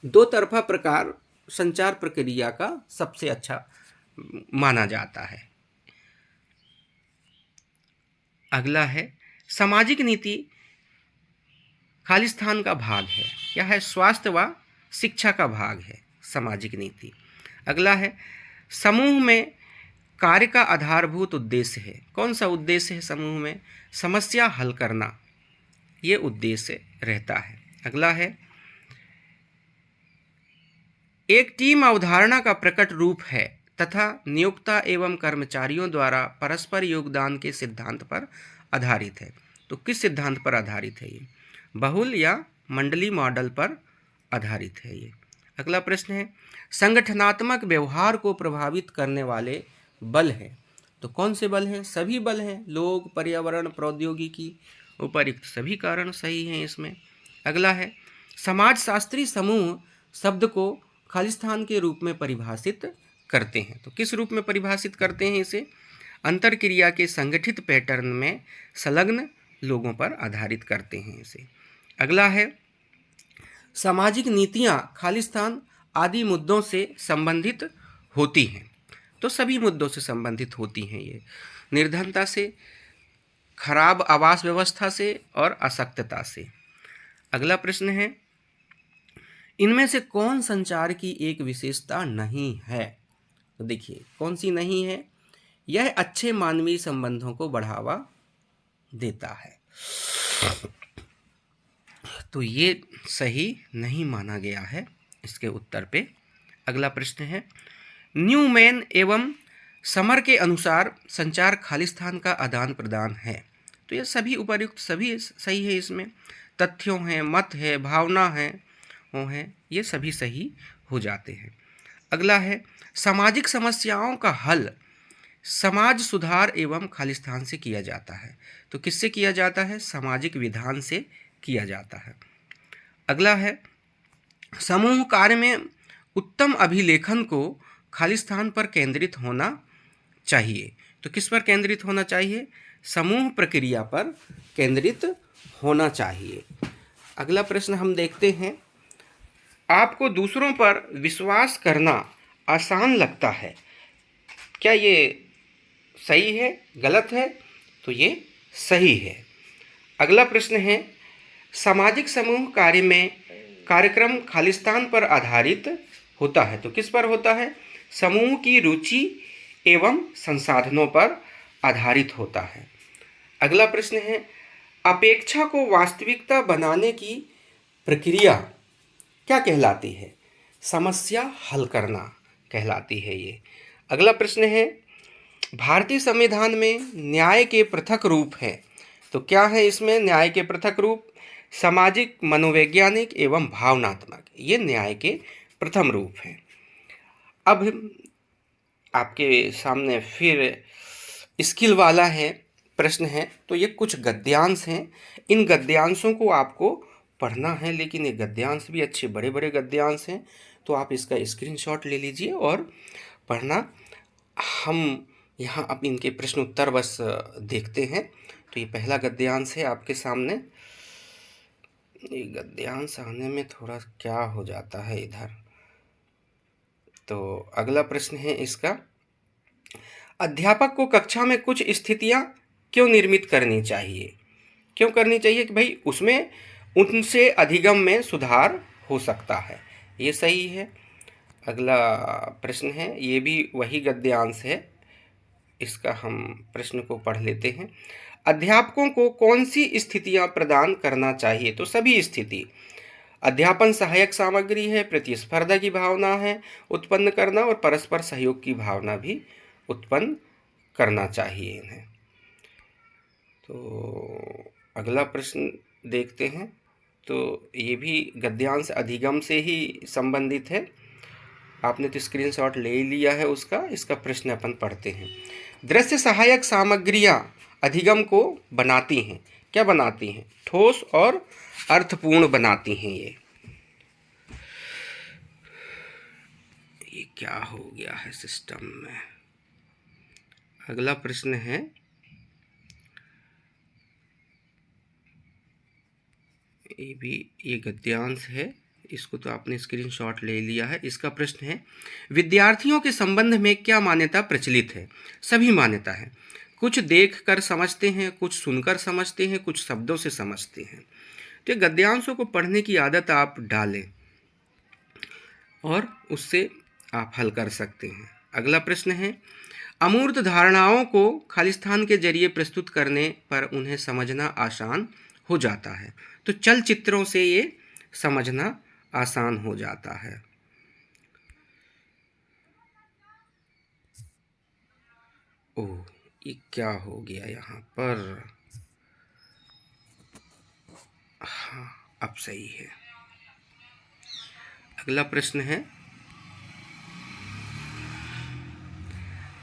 दो तरफा प्रकार संचार प्रक्रिया का सबसे अच्छा माना जाता है। अगला है, सामाजिक नीति खालिस्तान का भाग है। क्या है? स्वास्थ्य व शिक्षा का भाग है सामाजिक नीति। अगला है, समूह में कार्य का आधारभूत उद्देश्य है। कौन सा उद्देश्य है समूह में? समस्या हल करना, ये उद्देश्य रहता है। अगला है, एक टीम अवधारणा का प्रकट रूप है तथा नियोक्ता एवं कर्मचारियों द्वारा परस्पर योगदान के सिद्धांत पर आधारित है। तो किस सिद्धांत पर आधारित है ये? बहुल या मंडली मॉडल पर आधारित है ये। अगला प्रश्न है, संगठनात्मक व्यवहार को प्रभावित करने वाले बल हैं। तो कौन से बल हैं? सभी बल हैं, लोग, पर्यावरण, प्रौद्योगिकी, उपर्युक्त सभी कारण सही हैं इसमें। अगला है, समाजशास्त्री समूह शब्द को खालिस्तान के रूप में परिभाषित करते हैं। तो किस रूप में परिभाषित करते हैं इसे? अंतरक्रिया के संगठित पैटर्न में संलग्न लोगों पर आधारित करते हैं इसे। अगला है, सामाजिक नीतियां खालिस्तान आदि मुद्दों से संबंधित होती हैं। तो सभी मुद्दों से संबंधित होती हैं ये, निर्धनता से खराब आवास व्यवस्था से और अशक्तता से। अगला प्रश्न है, इनमें से कौन संचार की एक विशेषता नहीं है? तो देखिए कौन सी नहीं है? यह अच्छे मानवीय संबंधों को बढ़ावा देता है। तो ये सही नहीं माना गया है इसके उत्तर पे। अगला प्रश्न है, न्यूमैन एवं समर के अनुसार संचार खालिस्तान का आदान प्रदान है। तो ये सभी उपर्युक्त सभी सही है, इसमें तथ्यों हैं, मत है, भावना है, वो हैं, ये सभी सही हो जाते हैं। अगला है, सामाजिक समस्याओं का हल समाज सुधार एवं खालिस्तान से किया जाता है। तो किससे किया जाता है? सामाजिक विधान से किया जाता है। अगला है, समूह कार्य में उत्तम अभिलेखन को खालिस्तान पर केंद्रित होना चाहिए। तो किस पर केंद्रित होना चाहिए? समूह प्रक्रिया पर केंद्रित होना चाहिए। अगला प्रश्न हम देखते हैं, आपको दूसरों पर विश्वास करना आसान लगता है, क्या ये सही है, गलत है? तो ये सही है। अगला प्रश्न है, सामाजिक समूह कार्य में कार्यक्रम खालिस्तान पर आधारित होता है। तो किस पर होता है? समूह की रुचि एवं संसाधनों पर आधारित होता है। अगला प्रश्न है, अपेक्षा को वास्तविकता बनाने की प्रक्रिया क्या कहलाती है? समस्या हल करना कहलाती है ये। अगला प्रश्न है, भारतीय संविधान में न्याय के पृथक रूप हैं। तो क्या है इसमें न्याय के पृथक रूप? सामाजिक, मनोवैज्ञानिक एवं भावनात्मक, ये न्याय के प्रथम रूप हैं। अब आपके सामने फिर स्किल वाला है प्रश्न है, तो ये कुछ गद्यांश हैं। इन गद्यांशों को आपको पढ़ना है, लेकिन ये गद्यांश भी अच्छे बड़े बड़े गद्यांश हैं, तो आप इसका स्क्रीनशॉट ले लीजिए और पढ़ना। हम यहाँ अब इनके प्रश्न उत्तर बस देखते हैं। तो ये पहला गद्यांश है आपके सामने। ये गद्यांश आने में थोड़ा क्या हो जाता है इधर। तो अगला प्रश्न है इसका, अध्यापक को कक्षा में कुछ स्थितियां क्यों निर्मित करनी चाहिए? क्यों करनी चाहिए? कि भाई उसमें उनसे अधिगम में सुधार हो सकता है, ये सही है। अगला प्रश्न है, ये भी वही गद्यांश है, इसका हम प्रश्न को पढ़ लेते हैं। अध्यापकों को कौन सी स्थितियां प्रदान करना चाहिए? तो सभी स्थिति। अध्यापन सहायक सामग्री है, प्रतिस्पर्धा की भावना है उत्पन्न करना, और परस्पर सहयोग की भावना भी उत्पन्न करना चाहिए इन्हें। तो अगला प्रश्न देखते हैं। तो ये भी गद्यांश अधिगम से ही संबंधित है, आपने तो स्क्रीनशॉट ले ही लिया है उसका। इसका प्रश्न अपन पढ़ते हैं। दृश्य सहायक सामग्रियां अधिगम को बनाती हैं। क्या बनाती हैं? ठोस और अर्थपूर्ण बनाती हैं। ये क्या हो गया है सिस्टम में। अगला प्रश्न है, ये गद्यांश है, इसको तो आपने स्क्रीनशॉट ले लिया है। इसका प्रश्न है, विद्यार्थियों के संबंध में क्या मान्यता प्रचलित है? सभी मान्यता है। कुछ देख कर समझते हैं, कुछ सुनकर समझते हैं, कुछ शब्दों से समझते हैं। तो गद्यांशों को पढ़ने की आदत आप डालें और उससे आप हल कर सकते हैं। अगला प्रश्न है, अमूर्त धारणाओं को खालिस्तान के जरिए प्रस्तुत करने पर उन्हें समझना आसान हो जाता है। तो चलचित्रों से ये समझना आसान हो जाता है। ओह, ये क्या हो गया यहाँ पर। हाँ, अब सही है। अगला प्रश्न है,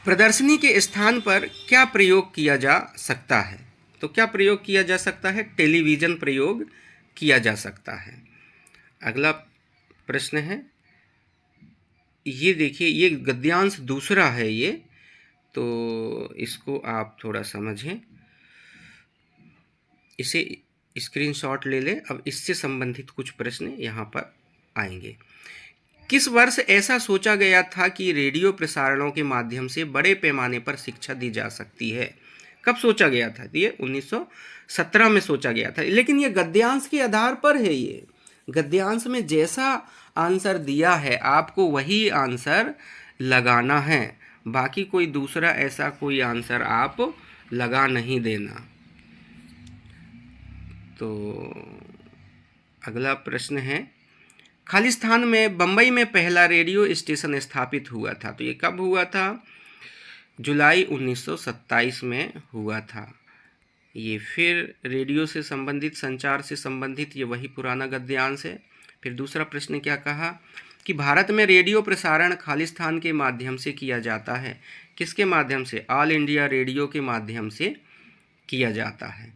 प्रदर्शनी के स्थान पर क्या प्रयोग किया जा सकता है? तो क्या प्रयोग किया जा सकता है? टेलीविज़न प्रयोग किया जा सकता है। अगला प्रश्न है, ये देखिए, ये गद्यांश दूसरा है ये, तो इसको आप थोड़ा समझें, इसे स्क्रीनशॉट ले लें। अब इससे संबंधित कुछ प्रश्न यहाँ पर आएंगे। किस वर्ष ऐसा सोचा गया था कि रेडियो प्रसारणों के माध्यम से बड़े पैमाने पर शिक्षा दी जा सकती है? कब सोचा गया था? ये 1917 में सोचा गया था। लेकिन ये गद्यांश के आधार पर है। ये गद्यांश में जैसा आंसर दिया है आपको वही आंसर लगाना है, बाकी कोई दूसरा ऐसा कोई आंसर आप लगा नहीं देना। तो अगला प्रश्न है, खालिस्तान में बम्बई में पहला रेडियो स्टेशन स्थापित हुआ था। तो ये कब हुआ था? जुलाई 1927 में हुआ था। ये फिर रेडियो से संबंधित, संचार से संबंधित ये वही पुराना गद्यांश है। फिर दूसरा प्रश्न क्या कहा कि भारत में रेडियो प्रसारण खालिस्तान के माध्यम से किया जाता है। किसके माध्यम से? ऑल इंडिया रेडियो के माध्यम से किया जाता है।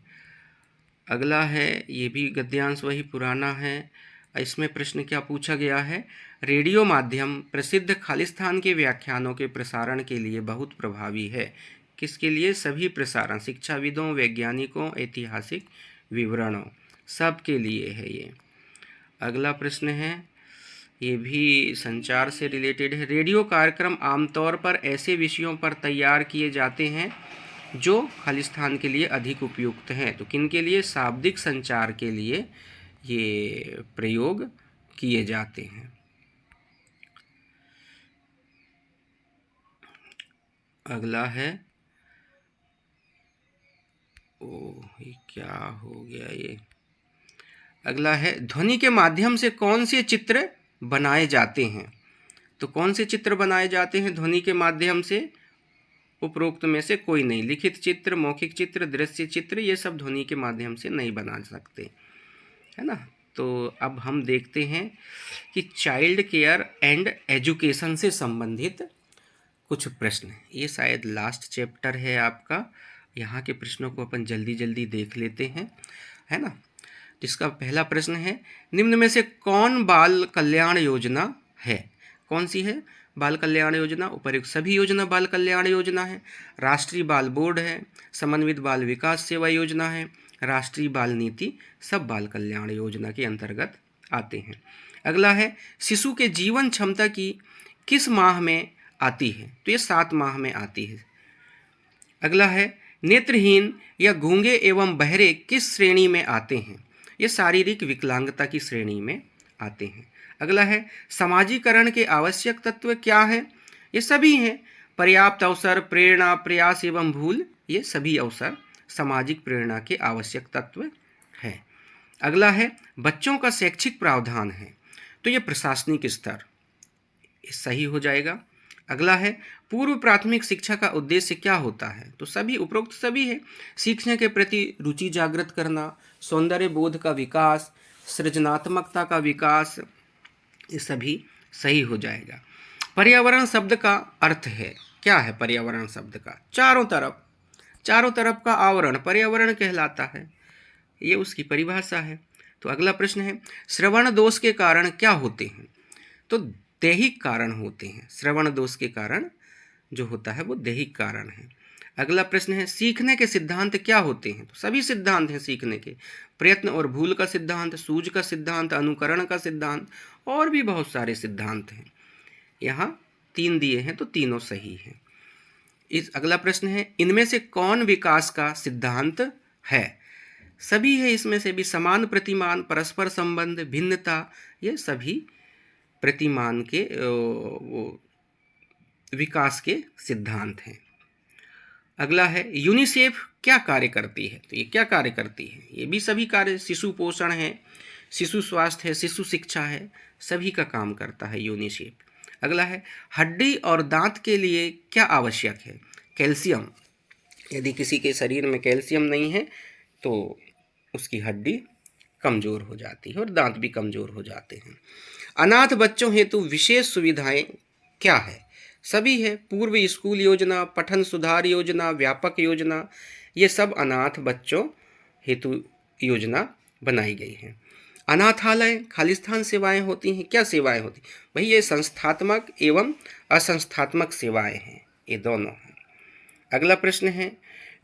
अगला है, ये भी गद्यांश वही पुराना है। इसमें प्रश्न क्या पूछा गया है? रेडियो माध्यम प्रसिद्ध खालिस्तान के व्याख्यानों के प्रसारण के लिए बहुत प्रभावी है। किसके लिए? सभी प्रसारण, शिक्षाविदों, वैज्ञानिकों, ऐतिहासिक विवरणों, सब के लिए है ये। अगला प्रश्न है, ये भी संचार से रिलेटेड है। रेडियो कार्यक्रम आमतौर पर ऐसे विषयों पर तैयार किए जाते हैं जो खालिस्तान के लिए अधिक उपयुक्त हैं। तो किन के लिए? शाब्दिक संचार के लिए ये प्रयोग किए जाते हैं। अगला है, ये क्या हो गया ये? अगला है, ध्वनि के माध्यम से कौन से चित्र बनाए जाते हैं? तो कौन से चित्र बनाए जाते हैं ध्वनि के माध्यम से? उपरोक्त में से कोई नहीं। लिखित चित्र, मौखिक चित्र, दृश्य चित्र, ये सब ध्वनि के माध्यम से नहीं बना सकते, है ना। तो अब हम देखते हैं कि चाइल्ड केयर एंड एजुकेशन से संबंधित कुछ प्रश्न। ये शायद लास्ट चैप्टर है आपका। यहाँ के प्रश्नों को अपन जल्दी जल्दी देख लेते हैं, है ना। जिसका पहला प्रश्न है, निम्न में से कौन बाल कल्याण योजना है? कौन सी है बाल कल्याण योजना? उपर्युक्त सभी योजना बाल कल्याण योजना है। राष्ट्रीय बाल बोर्ड है, समन्वित बाल विकास सेवा योजना है, राष्ट्रीय बाल नीति, सब बाल कल्याण योजना के अंतर्गत आते हैं। अगला है, शिशु के जीवन क्षमता की किस माह में आती है? तो ये 7 माह में आती है। अगला है, नेत्रहीन या गूंगे एवं बहरे किस श्रेणी में आते हैं? ये शारीरिक विकलांगता की श्रेणी में आते हैं। अगला है, समाजीकरण के आवश्यक तत्व क्या है? ये सभी हैं। पर्याप्त अवसर, प्रेरणा, प्रयास एवं भूल, ये सभी अवसर सामाजिक प्रेरणा के आवश्यक तत्व हैं। अगला है, बच्चों का शैक्षिक प्रावधान है, तो ये प्रशासनिक स्तर, सही हो जाएगा। अगला है, पूर्व प्राथमिक शिक्षा का उद्देश्य क्या होता है? तो सभी, उपरोक्त सभी है। सीखने के प्रति रुचि जागृत करना, सौंदर्य बोध का विकास, सृजनात्मकता का विकास, ये सभी सही हो जाएगा। पर्यावरण शब्द का अर्थ है क्या है? पर्यावरण शब्द का चारों तरफ का आवरण पर्यावरण कहलाता है, ये उसकी परिभाषा है। तो अगला प्रश्न है, श्रवण दोष के कारण क्या होते हैं? तो दैहिक कारण होते हैं। श्रवण दोष के कारण जो होता है वो दैहिक कारण है। अगला प्रश्न है, सीखने के सिद्धांत क्या होते हैं? तो सभी सिद्धांत हैं सीखने के। प्रयत्न और भूल का सिद्धांत, सूझ का सिद्धांत, अनुकरण का सिद्धांत, और भी बहुत सारे सिद्धांत हैं। यहाँ 3 दिए हैं तो तीनों सही हैं। इस अगला प्रश्न है, इनमें से कौन विकास का सिद्धांत है? सभी है इसमें से भी। समान प्रतिमान, परस्पर संबंध, भिन्नता, ये सभी प्रतिमान के विकास के सिद्धांत हैं। अगला है, यूनिसेफ क्या कार्य करती है? तो ये क्या कार्य करती है? ये भी सभी कार्य, शिशु पोषण है, शिशु स्वास्थ्य है, शिशु शिक्षा है, सभी का काम करता है यूनिसेफ। अगला है, हड्डी और दांत के लिए क्या आवश्यक है? कैल्शियम। यदि किसी के शरीर में कैल्शियम नहीं है तो उसकी हड्डी कमज़ोर हो जाती है और दांत भी कमज़ोर हो जाते हैं। अनाथ बच्चों हेतु विशेष सुविधाएं क्या है? सभी है। पूर्व स्कूल योजना, पठन सुधार योजना, व्यापक योजना, ये सब अनाथ बच्चों हेतु योजना बनाई गई है। अनाथालय, खालिस्तान सेवाएं होती हैं। क्या सेवाएं होती? भाई ये संस्थात्मक एवं असंस्थात्मक सेवाएं हैं, ये दोनों हैं। अगला प्रश्न है,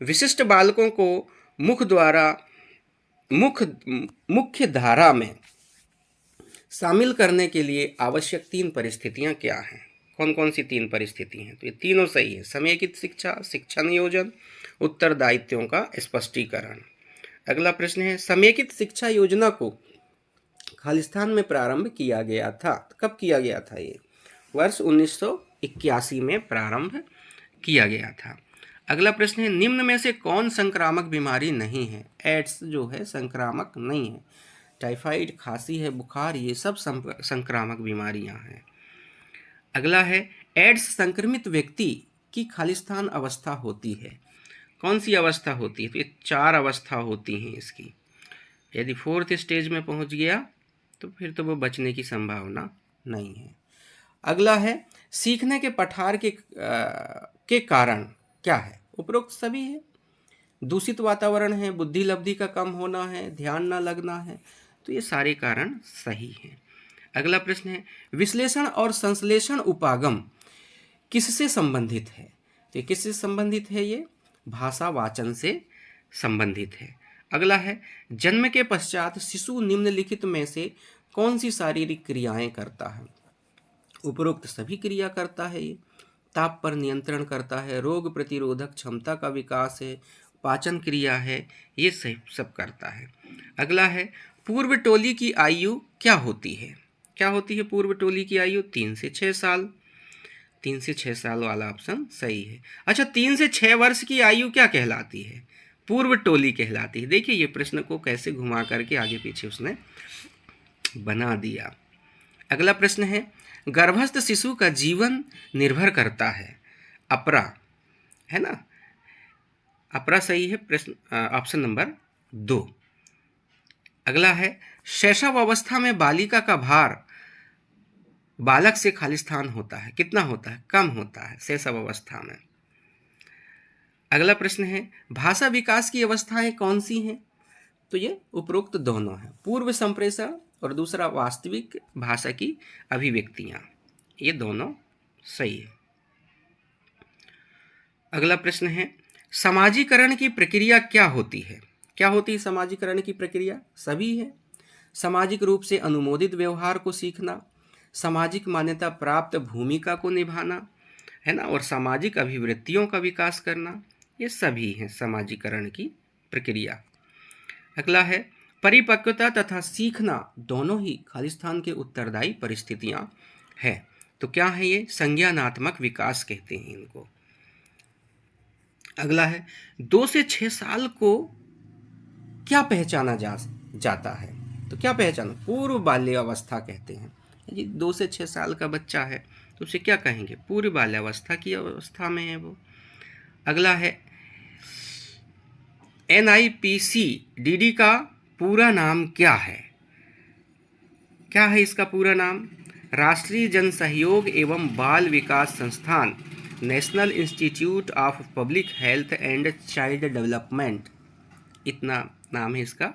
विशिष्ट बालकों को मुख्य धारा में शामिल करने के लिए आवश्यक 3 परिस्थितियां क्या हैं? कौन कौन सी 3 परिस्थिति हैं? तो ये तीनों सही है। समेकित शिक्षा, शिक्षा नियोजन उत्तरदायित्वों का स्पष्टीकरण। अगला प्रश्न है, समेकित शिक्षा योजना को खालिस्तान में प्रारंभ किया गया था। कब किया गया था? ये वर्ष 1981 में प्रारंभ किया गया था। अगला प्रश्न है, निम्न में से कौन संक्रामक बीमारी नहीं है? एड्स जो है संक्रामक नहीं है। टाइफाइड, खांसी है, बुखार, ये सब संक्रामक बीमारियां हैं। अगला है, एड्स संक्रमित व्यक्ति की खालिस्तान अवस्था होती है। कौन सी अवस्था होती है? तो ये 4 अवस्था होती हैं इसकी। यदि 4th स्टेज में पहुंच गया तो फिर तो वो बचने की संभावना नहीं है। अगला है, सीखने के पठार के कारण क्या है? उपरोक्त सभी है। दूषित वातावरण है, बुद्धि लब्धि का कम होना है, ध्यान न लगना है, तो ये सारे कारण सही हैं। अगला प्रश्न है, विश्लेषण और संश्लेषण उपागम किससे संबंधित है? तो किससे संबंधित है? ये भाषा वाचन से संबंधित है। अगला है, जन्म के पश्चात शिशु निम्नलिखित में से कौन सी शारीरिक क्रियाएं करता है? उपरोक्त सभी क्रिया करता है। ये ताप पर नियंत्रण करता है, रोग प्रतिरोधक क्षमता का विकास है, पाचन क्रिया है, ये सब करता है। अगला है, पूर्व टोली की आयु क्या होती है? क्या होती है पूर्व टोली की आयु? 3 से 6 साल। 3 से 6 साल वाला ऑप्शन सही है। अच्छा, 3 से 6 वर्ष की आयु क्या कहलाती है? पूर्व टोली कहलाती है। देखिए ये प्रश्न को कैसे घुमा करके आगे पीछे उसने बना दिया। अगला प्रश्न है, गर्भस्थ शिशु का जीवन निर्भर करता है। अपरा है ना, अपरा सही है। प्रश्न ऑप्शन नंबर 2। अगला है, शैशव अवस्था में बालिका का भार बालक से खालिस्तान होता है। कितना होता है? कम होता है शैशव अवस्था में। अगला प्रश्न है, भाषा विकास की अवस्थाएं कौन सी हैं? तो ये उपरोक्त दोनों हैं, पूर्व संप्रेषण और दूसरा वास्तविक भाषा की अभिव्यक्तियां, ये दोनों सही है। अगला प्रश्न है, समाजीकरण की प्रक्रिया क्या होती है? क्या होती है समाजीकरण की प्रक्रिया? सभी है। सामाजिक रूप से अनुमोदित व्यवहार को सीखना, सामाजिक मान्यता प्राप्त भूमिका को निभाना, है ना, और सामाजिक अभिवृत्तियों का विकास करना, ये सभी हैं समाजीकरण की प्रक्रिया। अगला है, परिपक्वता तथा सीखना दोनों ही खालिस्तान के उत्तरदायी परिस्थितियां हैं। तो क्या है ये? संज्ञानात्मक विकास कहते हैं इनको। अगला है, 2 से 6 साल को क्या पहचाना जाता है? तो क्या पहचाना? पूर्व बाल्यावस्था कहते हैं। जी 2 से 6 साल का बच्चा है तो उसे क्या कहेंगे? पूर्व बाल्यावस्था की अवस्था में है वो। अगला है, NIPCDD का पूरा नाम क्या है? क्या है इसका पूरा नाम? राष्ट्रीय जन सहयोग एवं बाल विकास संस्थान, national institute of public health and child development, इतना नाम है इसका।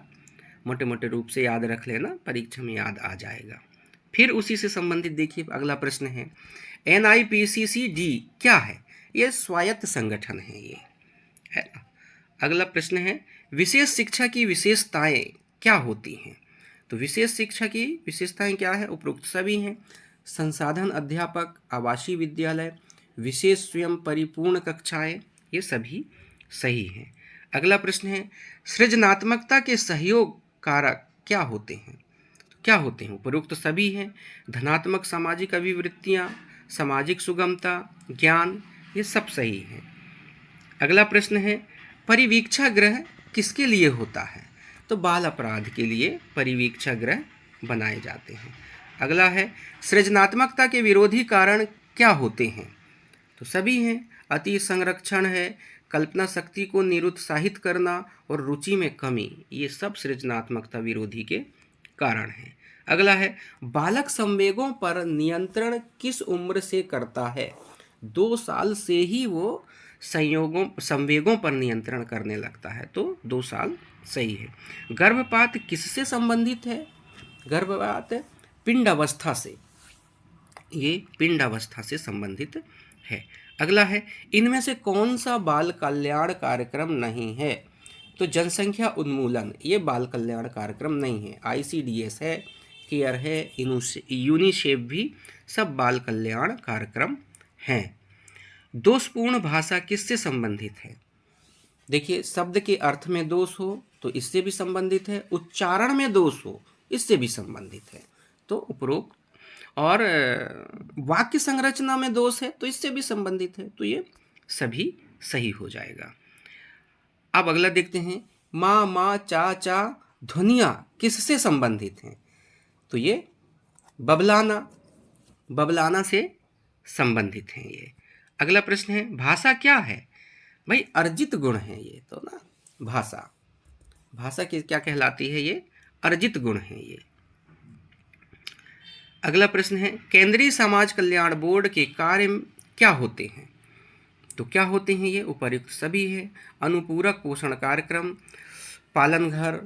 मोटे मोटे रूप से याद रख लेना, परीक्षा में याद आ जाएगा। फिर उसी से संबंधित देखिए अगला प्रश्न है, NIPCCD क्या है? ये स्वायत्त संगठन है ये, है ना। अगला प्रश्न है, विशेष शिक्षा की विशेषताएं क्या होती हैं? तो विशेष शिक्षा की विशेषताएं क्या है? उपरोक्त सभी हैं। संसाधन अध्यापक, आवासीय विद्यालय, विशेष स्वयं परिपूर्ण कक्षाएं, ये सभी सही हैं। अगला प्रश्न है, सृजनात्मकता के सहयोग कारक क्या होते हैं? क्या होते हैं? उपरोक्त सभी हैं। धनात्मक सामाजिक अभिवृत्तियां, सामाजिक सुगमता, ज्ञान, ये सब सही हैं। अगला प्रश्न है, परिवीक्षा गृह किसके लिए होता है? तो बाल अपराध के लिए परिवीक्षा गृह बनाए जाते हैं। अगला है, सृजनात्मकता के विरोधी कारण क्या होते हैं? तो सभी हैं। अति संरक्षण है, कल्पना शक्ति को निरुत्साहित करना और रुचि में कमी, ये सब सृजनात्मकता विरोधी के कारण हैं। अगला है, बालक संवेगों पर नियंत्रण किस उम्र से करता है? 2 साल से ही वो संवेगों पर नियंत्रण करने लगता है, तो 2 साल सही है। गर्भपात किससे संबंधित है? गर्भपात पिंड अवस्था से, ये पिंड अवस्था से संबंधित है। अगला है, इनमें से कौन सा बाल कल्याण कार्यक्रम नहीं है? तो जनसंख्या उन्मूलन, ये बाल कल्याण कार्यक्रम नहीं है। ICDS है, केयर है, यूनिसेफ भी सब बाल कल्याण कार्यक्रम हैं। दोषपूर्ण भाषा किससे संबंधित है? देखिए, शब्द के अर्थ में दोष हो तो इससे भी संबंधित है, उच्चारण में दोष हो इससे भी संबंधित है। तो उपरोक्त और वाक्य संरचना में दोष है तो इससे भी संबंधित है, तो ये सभी सही हो जाएगा। अब अगला देखते हैं, माँ माँ चा चा ध्वनियाँ किससे संबंधित हैं? तो ये बबलाना, बबलाना से संबंधित हैं ये। अगला प्रश्न है, भाषा क्या है? भाई अर्जित गुण है ये तो ना। भाषा, भाषा की क्या कहलाती है? ये अर्जित गुण है ये। अगला प्रश्न है, केंद्रीय समाज कल्याण बोर्ड के कार्य क्या होते हैं? तो क्या होते हैं ये? उपर्युक्त सभी है। अनुपूरक पोषण कार्यक्रम, पालन घर,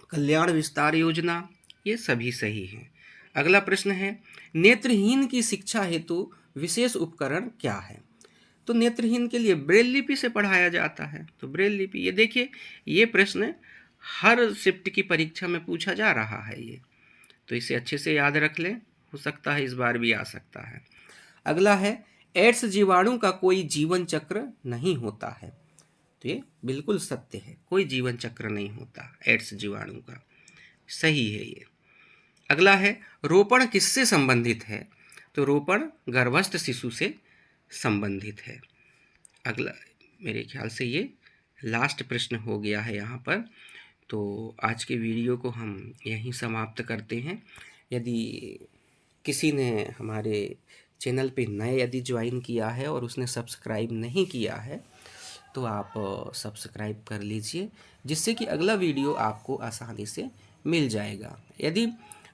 कल्याण विस्तार योजना, ये सभी सही हैं। अगला प्रश्न है, नेत्रहीन की शिक्षा हेतु विशेष उपकरण क्या है? तो नेत्रहीन के लिए ब्रेल लिपि से पढ़ाया जाता है। तो ब्रेल लिपि, ये देखिए, ये प्रश्न हर शिफ्ट की परीक्षा में पूछा जा रहा है ये, तो इसे अच्छे से याद रख लें, हो सकता है इस बार भी आ सकता है। अगला है, एड्स जीवाणु का कोई जीवन चक्र नहीं होता है। तो ये बिल्कुल सत्य है, कोई जीवन चक्र नहीं होता एड्स जीवाणु का, सही है ये। अगला है, रोपण किससे संबंधित है? तो रोपण गर्भस्थ शिशु से संबंधित है। अगला मेरे ख्याल से ये लास्ट प्रश्न हो गया है यहाँ पर। तो आज के वीडियो को हम यहीं समाप्त करते हैं। यदि किसी ने हमारे चैनल पे नए यदि ज्वाइन किया है और उसने सब्सक्राइब नहीं किया है तो आप सब्सक्राइब कर लीजिए, जिससे कि अगला वीडियो आपको आसानी से मिल जाएगा। यदि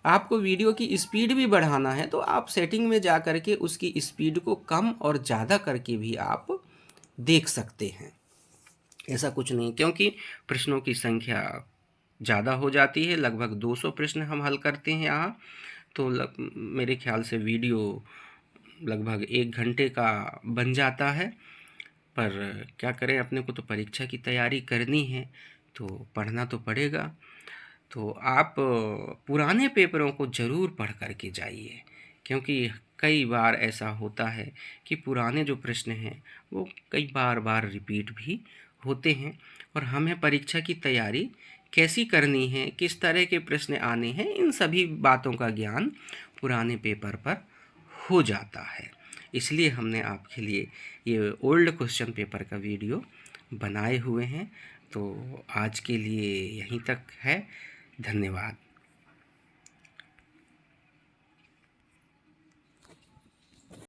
आपको वीडियो की स्पीड भी बढ़ाना है तो आप सेटिंग में जा कर के उसकी स्पीड को कम और ज़्यादा करके भी आप देख सकते हैं। ऐसा कुछ नहीं, क्योंकि प्रश्नों की संख्या ज़्यादा हो जाती है, लगभग 200 प्रश्न हम हल करते हैं यहाँ, तो मेरे ख्याल से वीडियो लगभग 1 घंटे का बन जाता है। पर क्या करें, अपने को तो परीक्षा की तैयारी करनी है तो पढ़ना तो पड़ेगा। तो आप पुराने पेपरों को ज़रूर पढ़ कर के जाइए, क्योंकि कई बार ऐसा होता है कि पुराने जो प्रश्न हैं वो कई बार रिपीट भी होते हैं, और हमें परीक्षा की तैयारी कैसी करनी है, किस तरह के प्रश्न आने हैं, इन सभी बातों का ज्ञान पुराने पेपर पर हो जाता है। इसलिए हमने आपके लिए ये ओल्ड क्वेश्चन पेपर का वीडियो बनाए हुए हैं। तो आज के लिए यहीं तक है। धन्यवाद।